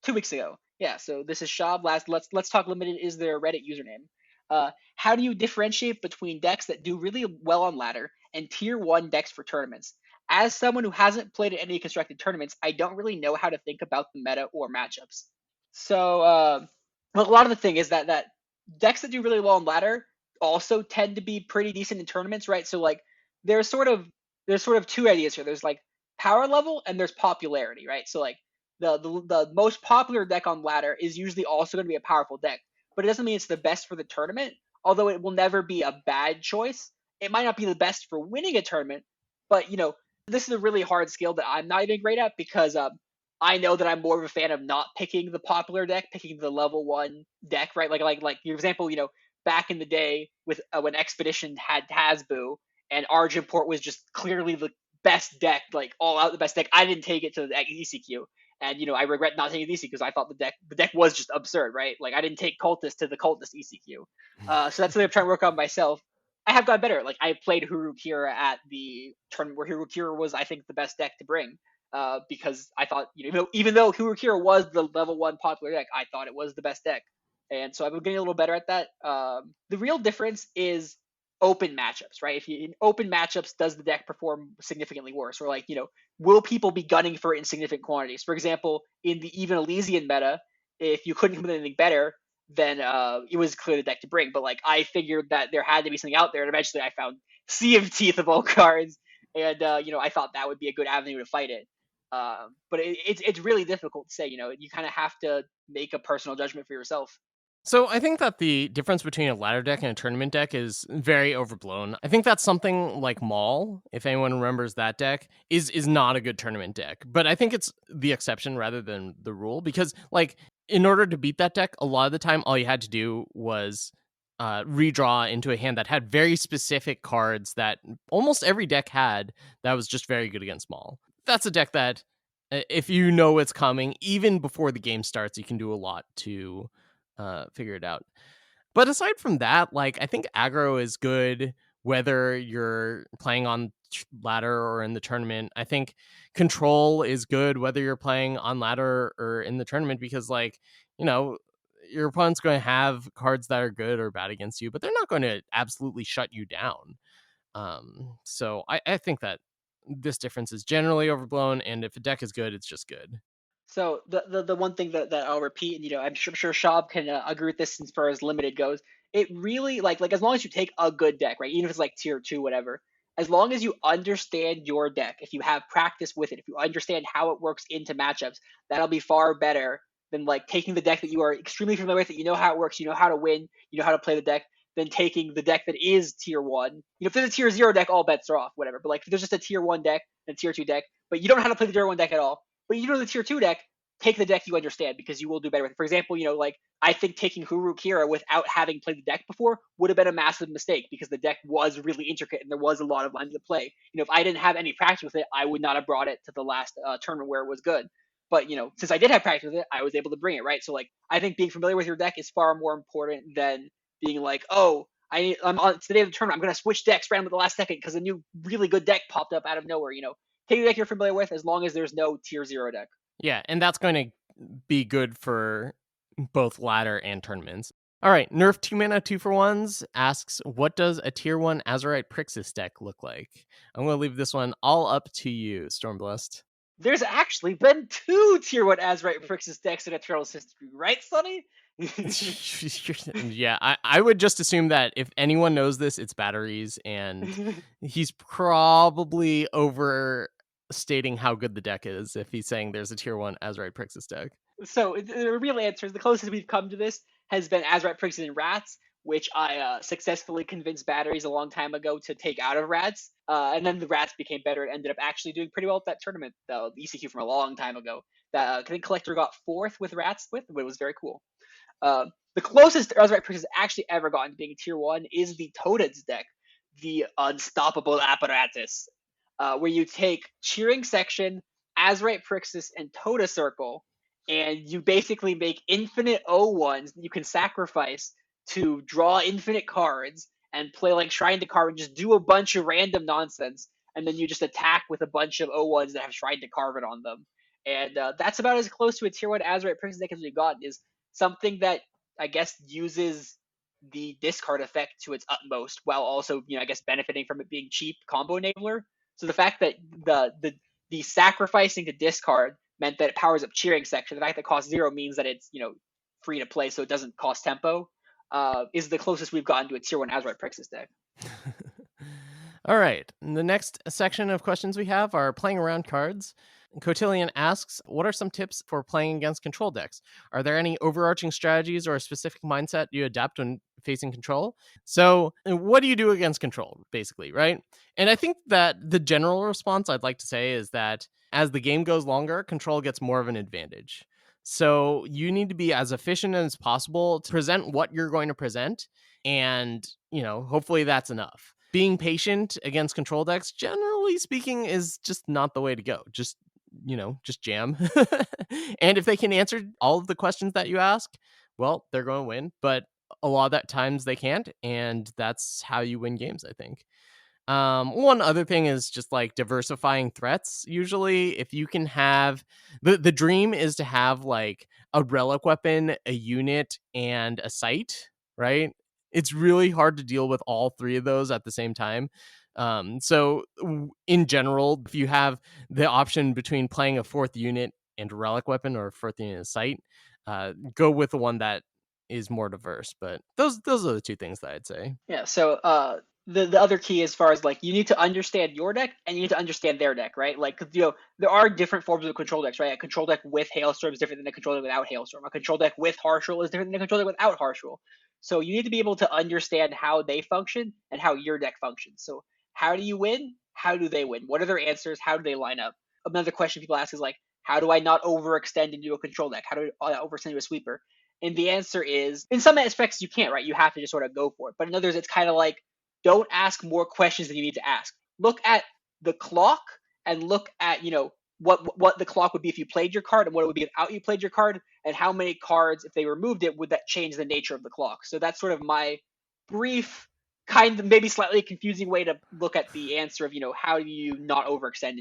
2 weeks ago. Yeah. So this is Shab. Let's Talk Limited is their Reddit username. How do you differentiate between decks that do really well on ladder and tier 1 decks for tournaments? As someone who hasn't played in any constructed tournaments, I don't really know how to think about the meta or matchups. So, well, a lot of the thing is that decks that do really well on ladder also tend to be pretty decent in tournaments, right? So like there's sort of two ideas here. There's like power level and there's popularity, right? So like the most popular deck on ladder is usually also going to be a powerful deck, but it doesn't mean it's the best for the tournament. Although it will never be a bad choice, it might not be the best for winning a tournament. But this is a really hard skill that I'm not even great at because I know that I'm more of a fan of not picking the popular deck, picking the level 1 deck, right? Like your example, back in the day with when Expedition had Hasbu and Argenport was just clearly the best deck, like all out the best deck. I didn't take it to the ECQ, and I regret not taking the ECQ because I thought the deck was just absurd, right? Like I didn't take Cultist to the Cultist ECQ, so that's something I'm trying to work on myself. I have got better. Like I played Hurukira at the tournament where Hurukira was, I think, the best deck to bring. Because I thought, even though Hurukira was the level 1 popular deck, I thought it was the best deck. And so I've been getting a little better at that. The real difference is open matchups, right? If you in open matchups, does the deck perform significantly worse? Or like, will people be gunning for insignificant quantities? For example, in the even Elysian meta, if you couldn't come with anything better, then it was clear the deck to bring. But like I figured that there had to be something out there, and eventually I found Sea of Teeth of all cards, and I thought that would be a good avenue to fight it. But it's really difficult to say. You kind of have to make a personal judgment for yourself. So I think that the difference between a ladder deck and a tournament deck is very overblown. I think that something like Maul, if anyone remembers that deck, is not a good tournament deck. But I think it's the exception rather than the rule because, like, in order to beat that deck, a lot of the time, all you had to do was redraw into a hand that had very specific cards that almost every deck had that was just very good against Maul. That's a deck that, if you know it's coming, even before the game starts, you can do a lot to figure it out. But aside from that, like I think aggro is good whether you're playing on ladder or in the tournament. I think control is good whether you're playing on ladder or in the tournament because like, your opponent's going to have cards that are good or bad against you, but they're not going to absolutely shut you down. So I think that this difference is generally overblown, and if a deck is good, it's just good. So the one thing that I'll repeat, and I'm sure Shab can agree with this as far as limited goes. It really like as long as you take a good deck, right? Even if it's like tier 2, whatever. As long as you understand your deck, if you have practice with it, if you understand how it works into matchups, that'll be far better than like taking the deck that you are extremely familiar with, that you know how it works, you know how to win, you know how to play the deck, than taking the deck that is tier 1. If there's a tier 0 deck, all bets are off, whatever. But like if there's just a tier 1 deck and a tier 2 deck, but you don't know how to play the tier 1 deck at all, but you know the tier 2 deck, take the deck you understand because you will do better with it. For example, like I think taking Hurukira without having played the deck before would have been a massive mistake because the deck was really intricate and there was a lot of lines to play. If I didn't have any practice with it, I would not have brought it to the last tournament where it was good. But since I did have practice with it, I was able to bring it, right? So like I think being familiar with your deck is far more important than being like, oh, I'm on it's the day of the tournament, I'm gonna switch decks randomly at the last second because a new really good deck popped up out of nowhere. Take the deck you're familiar with as long as there's no tier 0 deck. Yeah, and that's going to be good for both ladder and tournaments. All right, Nerf 2 mana 2 for 1s asks, what does a tier 1 Azurite Prixis deck look like? I'm going to leave this one all up to you, Stormblessed. There's actually been 2 tier 1 Azurite Prixis decks in Eternal's history, right, Sonny? Yeah, I would just assume that if anyone knows this, it's batteries, and he's probably overstating how good the deck is if he's saying there's a tier 1 Azurite Prixis deck. So the real answer is the closest we've come to this has been Azurite Prixis and Rats, which I successfully convinced batteries a long time ago to take out of Rats. And then the Rats became better and ended up actually doing pretty well at that tournament, the ECQ from a long time ago. That I think Collector got 4th with Rats but it was very cool. The closest Azurite Prixis has actually ever gotten to being tier 1 is the Toted's deck, the Unstoppable Apparatus, where you take Cheering Section, Azurite Prixis, and Toda Circle, and you basically make infinite O1s you can sacrifice to draw infinite cards and play like Shrine to Carve and just do a bunch of random nonsense, and then you just attack with a bunch of O1s that have Shrine to Carve it on them. And that's about as close to a tier 1 Azurite Prixis deck as we've gotten, is something that I guess uses the discard effect to its utmost while also, I guess benefiting from it being cheap combo enabler. So the fact that the sacrificing to discard meant that it powers up Cheering Section, the fact that it costs 0 means that it's, free to play, so it doesn't cost tempo, is the closest we've gotten to a tier 1 Azurite Prixis deck. All right. The next section of questions we have are playing around cards. Cotillion asks, what are some tips for playing against control decks? Are there any overarching strategies or a specific mindset you adapt when facing control? So what do you do against control, basically, right? And I think that the general response I'd like to say is that as the game goes longer, control gets more of an advantage. So you need to be as efficient as possible to present what you're going to present. And, hopefully that's enough. Being patient against control decks, generally speaking, is just not the way to go. Just jam. And if they can answer all of the questions that you ask, well, they're going to win. But a lot of that times they can't. And that's how you win games, I think. One other thing is just like diversifying threats. Usually, if you can have the dream is to have like a relic weapon, a unit, and a sight, right? It's really hard to deal with all three of those at the same time. So in general, if you have the option between playing a fourth unit and a relic weapon or a fourth unit and sight, go with the one that is more diverse. But those are the two things that I'd say. Yeah, so the other key as far as like you need to understand your deck and you need to understand their deck, right? Like, there are different forms of control decks, right? A control deck with Hailstorm is different than a control deck without Hailstorm. A control deck with Harsh Rule is different than a control deck without Harsh Rule. So you need to be able to understand how they function and how your deck functions. So how do you win? How do they win? What are their answers? How do they line up? Another question people ask is like, how do I not overextend into a control deck? How do I overextend into a sweeper? And the answer is, in some aspects you can't, right? You have to just sort of go for it. But in others, it's kind of like, don't ask more questions than you need to ask. Look at the clock and look at, what the clock would be if you played your card and what it would be without you played your card, and how many cards, if they removed it, would that change the nature of the clock. So that's sort of my brief, kind of maybe slightly confusing way to look at the answer of, how do you not overextend?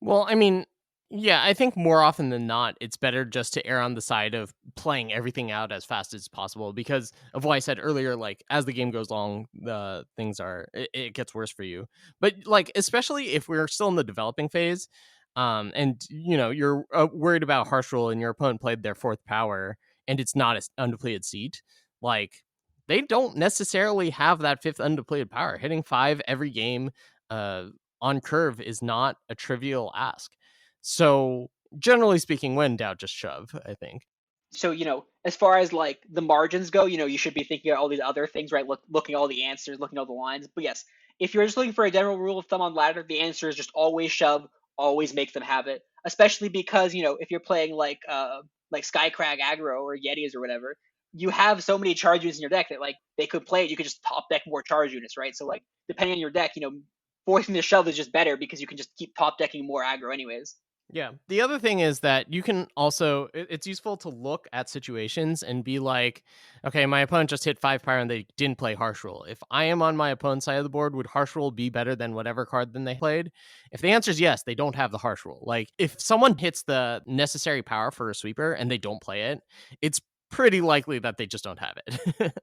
Well, I mean, yeah, I think more often than not, it's better just to err on the side of playing everything out as fast as possible because of what I said earlier. Like, as the game goes long, it gets worse for you. But like, especially if we're still in the developing phase, and you're worried about harsh rule and your opponent played their fourth power and it's not an undepleted seat, like they don't necessarily have that fifth undepleted power. Hitting 5 every game, on curve is not a trivial ask. So generally speaking, when in doubt, just shove, I think. So, as far as like the margins go, you should be thinking about all these other things, right? Looking at all the answers, looking at all the lines. But yes, if you're just looking for a general rule of thumb on ladder, the answer is just always shove, always make them have it. Especially because, if you're playing like Skycrag aggro or Yetis or whatever, you have so many charge units in your deck that like they could play it, you could just top deck more charge units, right? So like depending on your deck, forcing the shove is just better because you can just keep top decking more aggro anyways. Yeah. The other thing is that you can also, it's useful to look at situations and be like, okay, my opponent just hit 5 power and they didn't play Harsh Rule. If I am on my opponent's side of the board, would Harsh Rule be better than whatever card then they played? If the answer is yes, they don't have the Harsh Rule. Like, if someone hits the necessary power for a sweeper and they don't play it, it's pretty likely that they just don't have it.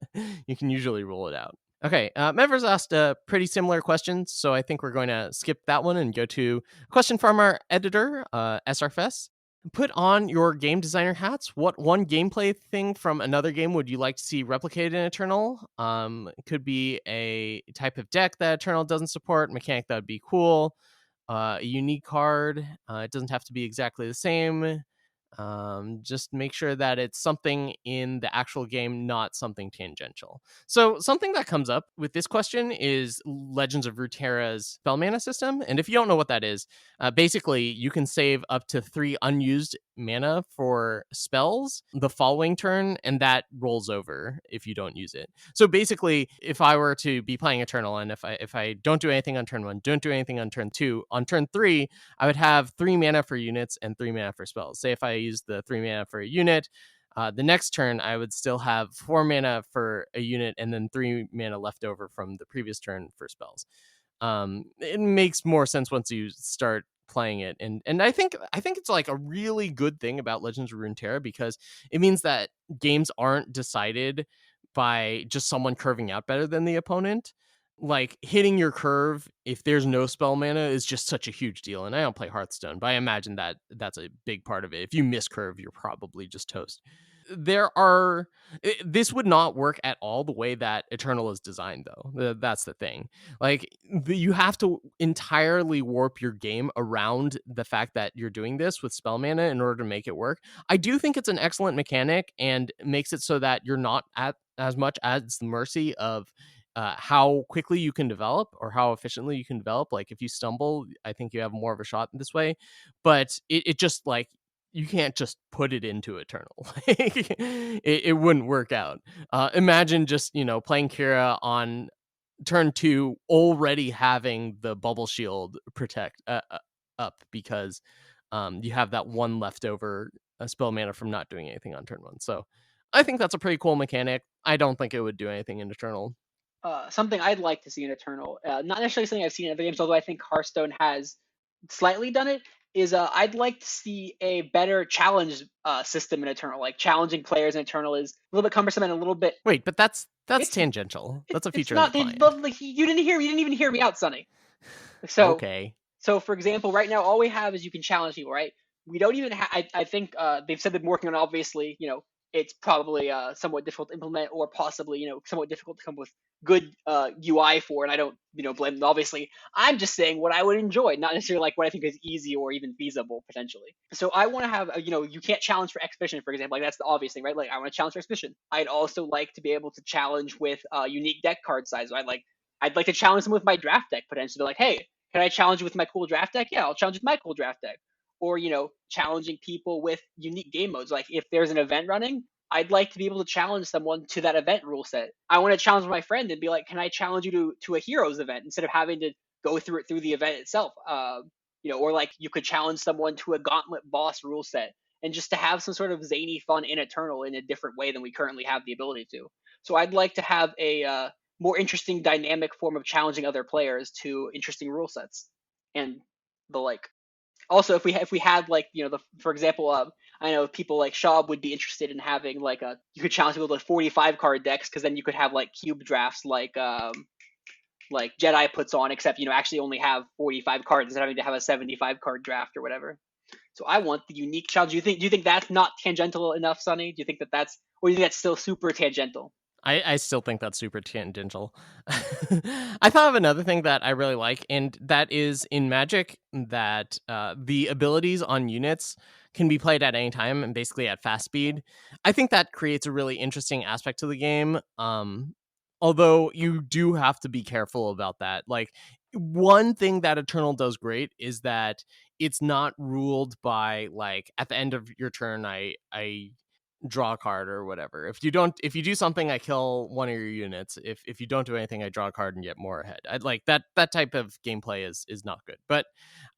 You can usually rule it out. Okay, Mevers asked a pretty similar question, so I think we're going to skip that one and go to a question from our editor, SRFS. Put on your game designer hats. What one gameplay thing from another game would you like to see replicated in Eternal? It could be a type of deck that Eternal doesn't support, mechanic that would be cool, a unique card. It doesn't have to be exactly the same. Just make sure that it's something in the actual game, not something tangential. So something that comes up with this question is Legends of Runeterra's spell mana system. And if you don't know what that is, basically you can save up to 3 unused mana for spells the following turn, and that rolls over if you don't use it. So basically, if I were to be playing Eternal, and if I don't do anything on turn 1, don't do anything on turn 2, on turn 3, I would have 3 mana for units and 3 mana for spells. Say if I use the 3 mana for a unit, the next turn I would still have 4 mana for a unit and then 3 mana left over from the previous turn for spells. It makes more sense once you start playing it, and I think it's like a really good thing about Legends of Runeterra, because it means that games aren't decided by just someone curving out better than the opponent. Like, hitting your curve if there's no spell mana is just such a huge deal. And I don't play Hearthstone, but I imagine that that's a big part of it. If you miss curve, you're probably just toast. This would not work at all the way that Eternal is designed, though. That's the thing. Like, you have to entirely warp your game around the fact that you're doing this with spell mana in order to make it work. I do think it's an excellent mechanic and makes it so that you're not at as much as the mercy of how quickly you can develop or how efficiently you can develop. Like, if you stumble, I think you have more of a shot this way. But it just, like, you can't just put it into Eternal. It wouldn't work out. Imagine just, playing Kira on turn 2, already having the bubble shield protect up because you have that one leftover spell mana from not doing anything on turn 1. So I think that's a pretty cool mechanic. I don't think it would do anything in Eternal. Something I'd like to see in Eternal, not necessarily something I've seen in other games, although I think Hearthstone has slightly done it, is I'd like to see a better challenge system in Eternal. Like, challenging players in Eternal is a little bit cumbersome and a little bit. Wait, but that's tangential. That's a feature of the client. Like, you didn't even hear me out, Sonny. So okay. So, for example, right now all we have is you can challenge people, right? We don't even have. I think they've said they're working on. Obviously, it's probably somewhat difficult to implement, or possibly somewhat difficult to come up with good UI for. And I don't blame them. Obviously, I'm just saying what I would enjoy, not necessarily like what I think is easy or even feasible potentially. So I want to have you can't challenge for Expedition, for example. Like, that's the obvious thing, right? Like, I want to challenge for Expedition. I'd also like to be able to challenge with unique deck card size. I'd like to challenge them with my draft deck potentially. They're like, hey, can I challenge you with my cool draft deck? Yeah, I'll challenge with my cool draft deck. Or, challenging people with unique game modes. Like, if there's an event running, I'd like to be able to challenge someone to that event rule set. I want to challenge my friend and be like, can I challenge you to a heroes event instead of having to go through the event itself? Or like, you could challenge someone to a gauntlet boss rule set, and just to have some sort of zany fun in Eternal in a different way than we currently have the ability to. So I'd like to have a more interesting dynamic form of challenging other players to interesting rule sets and the like. Also, if we had, like, for example, I know people like Shab would be interested in having like you could challenge people to 45 card decks, because then you could have like cube drafts like Jedi puts on, except actually only have 45 cards instead of having to have a 75 card draft or whatever. So I want the unique challenge. Do you think that's not tangential enough, Sonny? Do you think or do you think that's still super tangential? I still think that's super tangential. I thought of another thing that I really like, and that is in Magic, that the abilities on units can be played at any time and basically at fast speed. I think that creates a really interesting aspect to the game. Although you do have to be careful about that. Like, one thing that Eternal does great is that it's not ruled by, like, at the end of your turn, I draw a card or whatever. If you do something, I kill one of your units. If you don't do anything, I draw a card and get more ahead. I'd like that type of gameplay is not good. But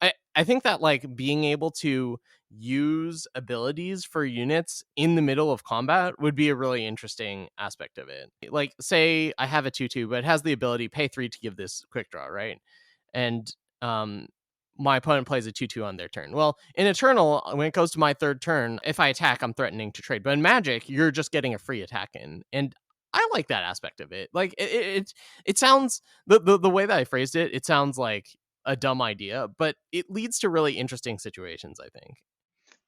I think that, like, being able to use abilities for units in the middle of combat would be a really interesting aspect of it. Like, say I have a 2/2, but it has the ability pay 3 to give this quick draw, right? And my opponent plays a 2/2 on their turn. Well, in Eternal, when it goes to my third turn, if I attack, I'm threatening to trade. But in Magic, you're just getting a free attack in. And I like that aspect of it. Like, it sounds, the way that I phrased it, it sounds like a dumb idea, but it leads to really interesting situations, I think.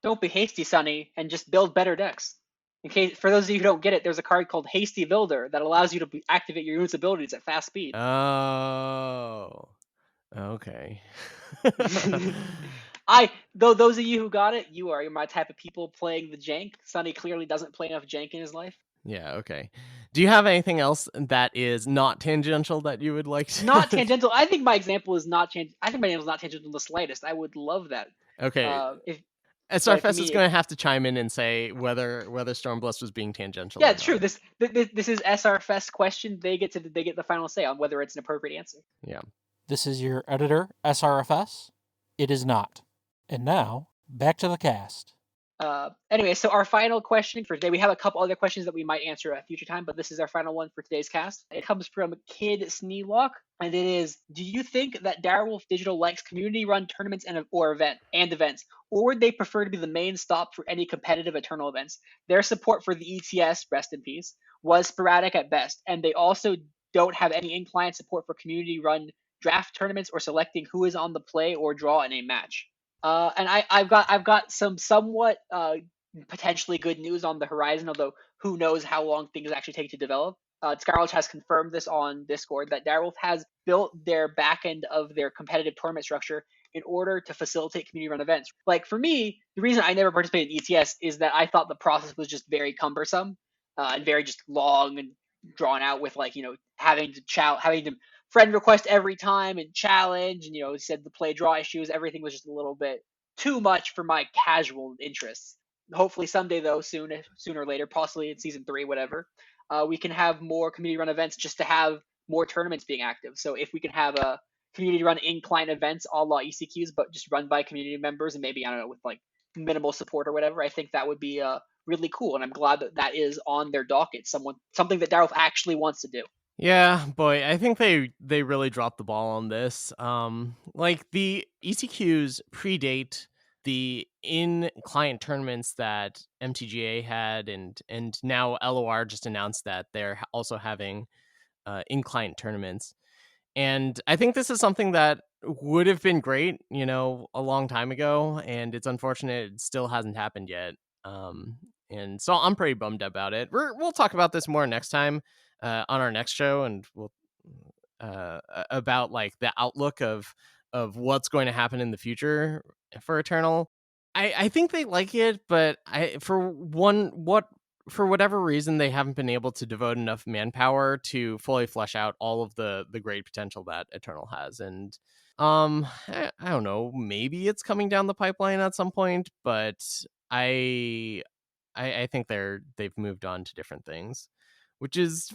Don't be hasty, Sonny, and just build better decks. In case, for those of you who don't get it, there's a card called Hasty Builder that allows you to activate your unit's abilities at fast speed. Oh, okay. Those of you who got it, you're my type of people playing the jank. Sonny clearly doesn't play enough jank in his life. Yeah, okay. Do you have anything else that is not tangential that you would like to? Not tangential. I think my example is not I think my example is not tangential in the slightest. I would love that. Okay. SRFS is going to have to chime in and say whether Stormblessed was being tangential. Yeah, true. This is SRFest question. They get the final say on whether it's an appropriate answer. Yeah. This is your editor, SRFS. It is not. And now, back to the cast. Anyway, so our final question for today, we have a couple other questions that we might answer at a future time, but this is our final one for today's cast. It comes from KidSneelock, and it is: do you think that Direwolf Digital likes community-run tournaments and events, or would they prefer to be the main stop for any competitive Eternal events? Their support for the ETS, rest in peace, was sporadic at best, and they also don't have any in-client support for community-run draft tournaments or selecting who is on the play or draw in a match. And I've got some somewhat potentially good news on the horizon, although who knows how long things actually take to develop. Scarlet has confirmed this on Discord that Direwolf has built their back end of their competitive tournament structure in order to facilitate community run events. Like for me, the reason I never participated in ETS is that I thought the process was just very cumbersome and very just long and drawn out, with having to friend request every time and challenge, and said the play draw issues. Everything was just a little bit too much for my casual interests. Hopefully someday though, sooner or later, possibly in season 3, whatever, we can have more community run events just to have more tournaments being active. So if we can have a community run in-client events a la ECQs, but just run by community members and maybe, I don't know, with like minimal support or whatever, I think that would be really cool. And I'm glad that is on their docket. Something that Direwolf actually wants to do. Yeah, boy, I think they really dropped the ball on this. Like the ECQs predate the in-client tournaments that MTGA had, and now LOR just announced that they're also having in-client tournaments. And I think this is something that would have been great, a long time ago, and it's unfortunate it still hasn't happened yet. And so I'm pretty bummed about it. We'll talk about this more next time on our next show, and we'll about like the outlook of what's going to happen in the future for Eternal. I think they like it, but for whatever reason, they haven't been able to devote enough manpower to fully flesh out all of the great potential that Eternal has. And I don't know, maybe it's coming down the pipeline at some point, but I think they've moved on to different things, which is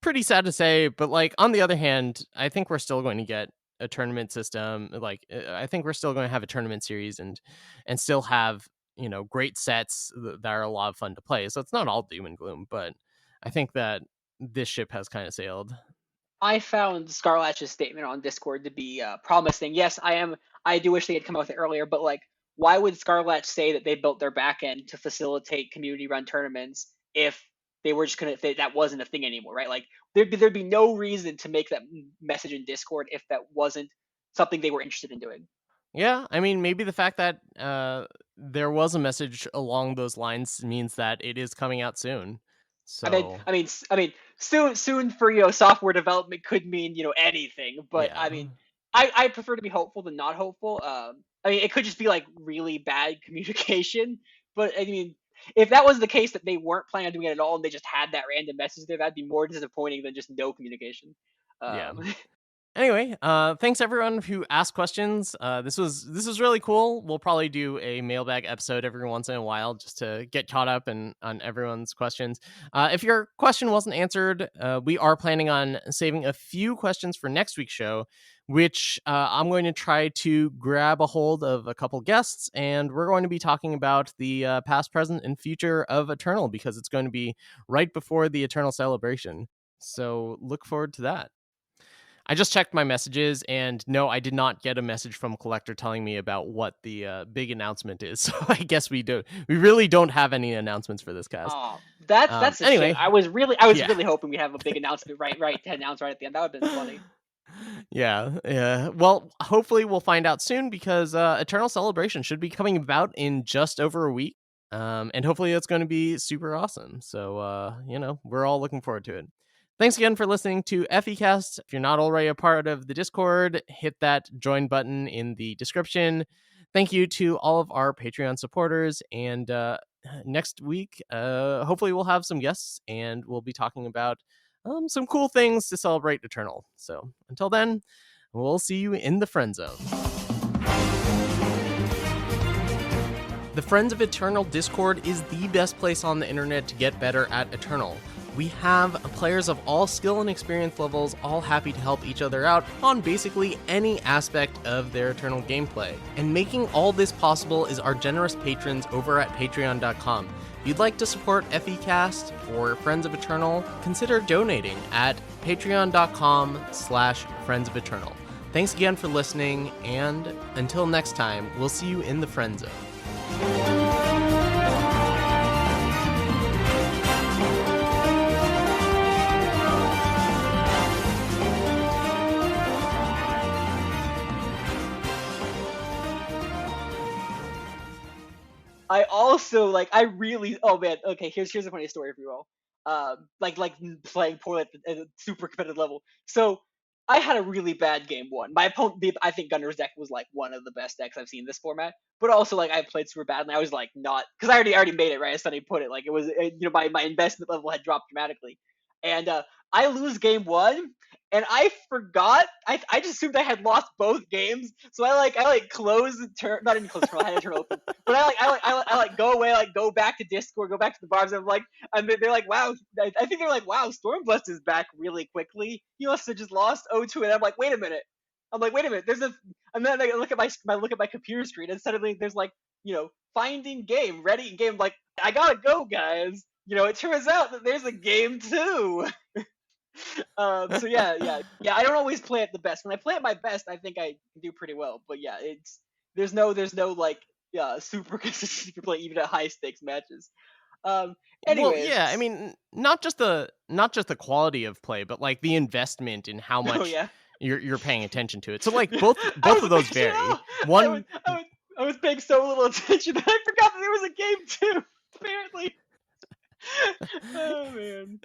pretty sad to say. But like on the other hand, I think we're still going to get a tournament system. Like I think we're still going to have a tournament series and still have great sets that are a lot of fun to play. So it's not all doom and gloom, but I think that this ship has kind of sailed. I found Scarlatch's statement on Discord to be promising. Yes, I do wish they had come out with it earlier, but like, why would Scarlatch say that they built their back end to facilitate community run tournaments if they were just that wasn't a thing anymore, right? Like there'd be no reason to make that message in Discord if that wasn't something they were interested in doing. Yeah, I mean, maybe the fact that there was a message along those lines means that it is coming out soon. So I mean, soon for software development could mean anything, but yeah. I mean, I prefer to be hopeful than not hopeful. I mean, it could just be like really bad communication, but I mean, if that was the case, that they weren't planning on doing it at all and they just had that random message there, that'd be more disappointing than just no communication. Yeah. Anyway, thanks everyone who asked questions. This was really cool. We'll probably do a mailbag episode every once in a while just to get caught up on everyone's questions. If your question wasn't answered, we are planning on saving a few questions for next week's show, which I'm going to try to grab a hold of a couple guests, and we're going to be talking about the past, present, and future of Eternal, because it's going to be right before the Eternal celebration. So look forward to that. I just checked my messages, and no, I did not get a message from Collector telling me about what the big announcement is. So I guess we really don't have any announcements for this cast. Oh, that's a shame. I was really hoping we'd have a big announcement right to announce right at the end. That would have been funny. Yeah. Well, hopefully we'll find out soon, because Eternal Celebration should be coming about in just over a week. And hopefully it's going to be super awesome. So, we're all looking forward to it. Thanks again for listening to FECast. If you're not already a part of the Discord, hit that join button in the description. Thank you to all of our Patreon supporters. And next week, hopefully we'll have some guests, and we'll be talking about some cool things to celebrate Eternal. So until then, we'll see you in the friend zone. The Friends of Eternal Discord is the best place on the internet to get better at Eternal. We have players of all skill and experience levels all happy to help each other out on basically any aspect of their Eternal gameplay. And making all this possible is our generous patrons over at patreon.com. If you'd like to support FECast or Friends of Eternal, consider donating at patreon.com/Friends of Eternal. Thanks again for listening, and until next time, we'll see you in the Friend Zone. I also oh man, okay, here's a funny story for you all. Like playing poorly at a super competitive level. So I had a really bad game one. My opponent, I think Gunner's deck was like one of the best decks I've seen in this format. But also like I played super bad, and I was like not, because I already made it right. As Sunny put it, like it was my investment level had dropped dramatically, and I lose game one, and I forgot. I just assumed I had lost both games, so I close the turn, not even close the turn. I had a turn open, but I go away, go back to Discord, go back to the bars, and I'm like, and they're like, wow, I think they're like, wow, Stormblessed is back really quickly. He must have just lost 0-2, and I'm like, wait a minute. And then I look at my computer screen, and suddenly there's finding game, ready game. Like, I gotta go, guys. It turns out that there's a game too. So yeah. I don't always play at the best. When I play at my best, I think I do pretty well. But yeah, there's no super consistency for play even at high stakes matches. Anyways. Well, yeah, I mean, not just the quality of play, but like the investment in how much you're paying attention to it. So like both of those vary. One, I was paying so little attention that I forgot that there was a game too. Apparently. Oh man.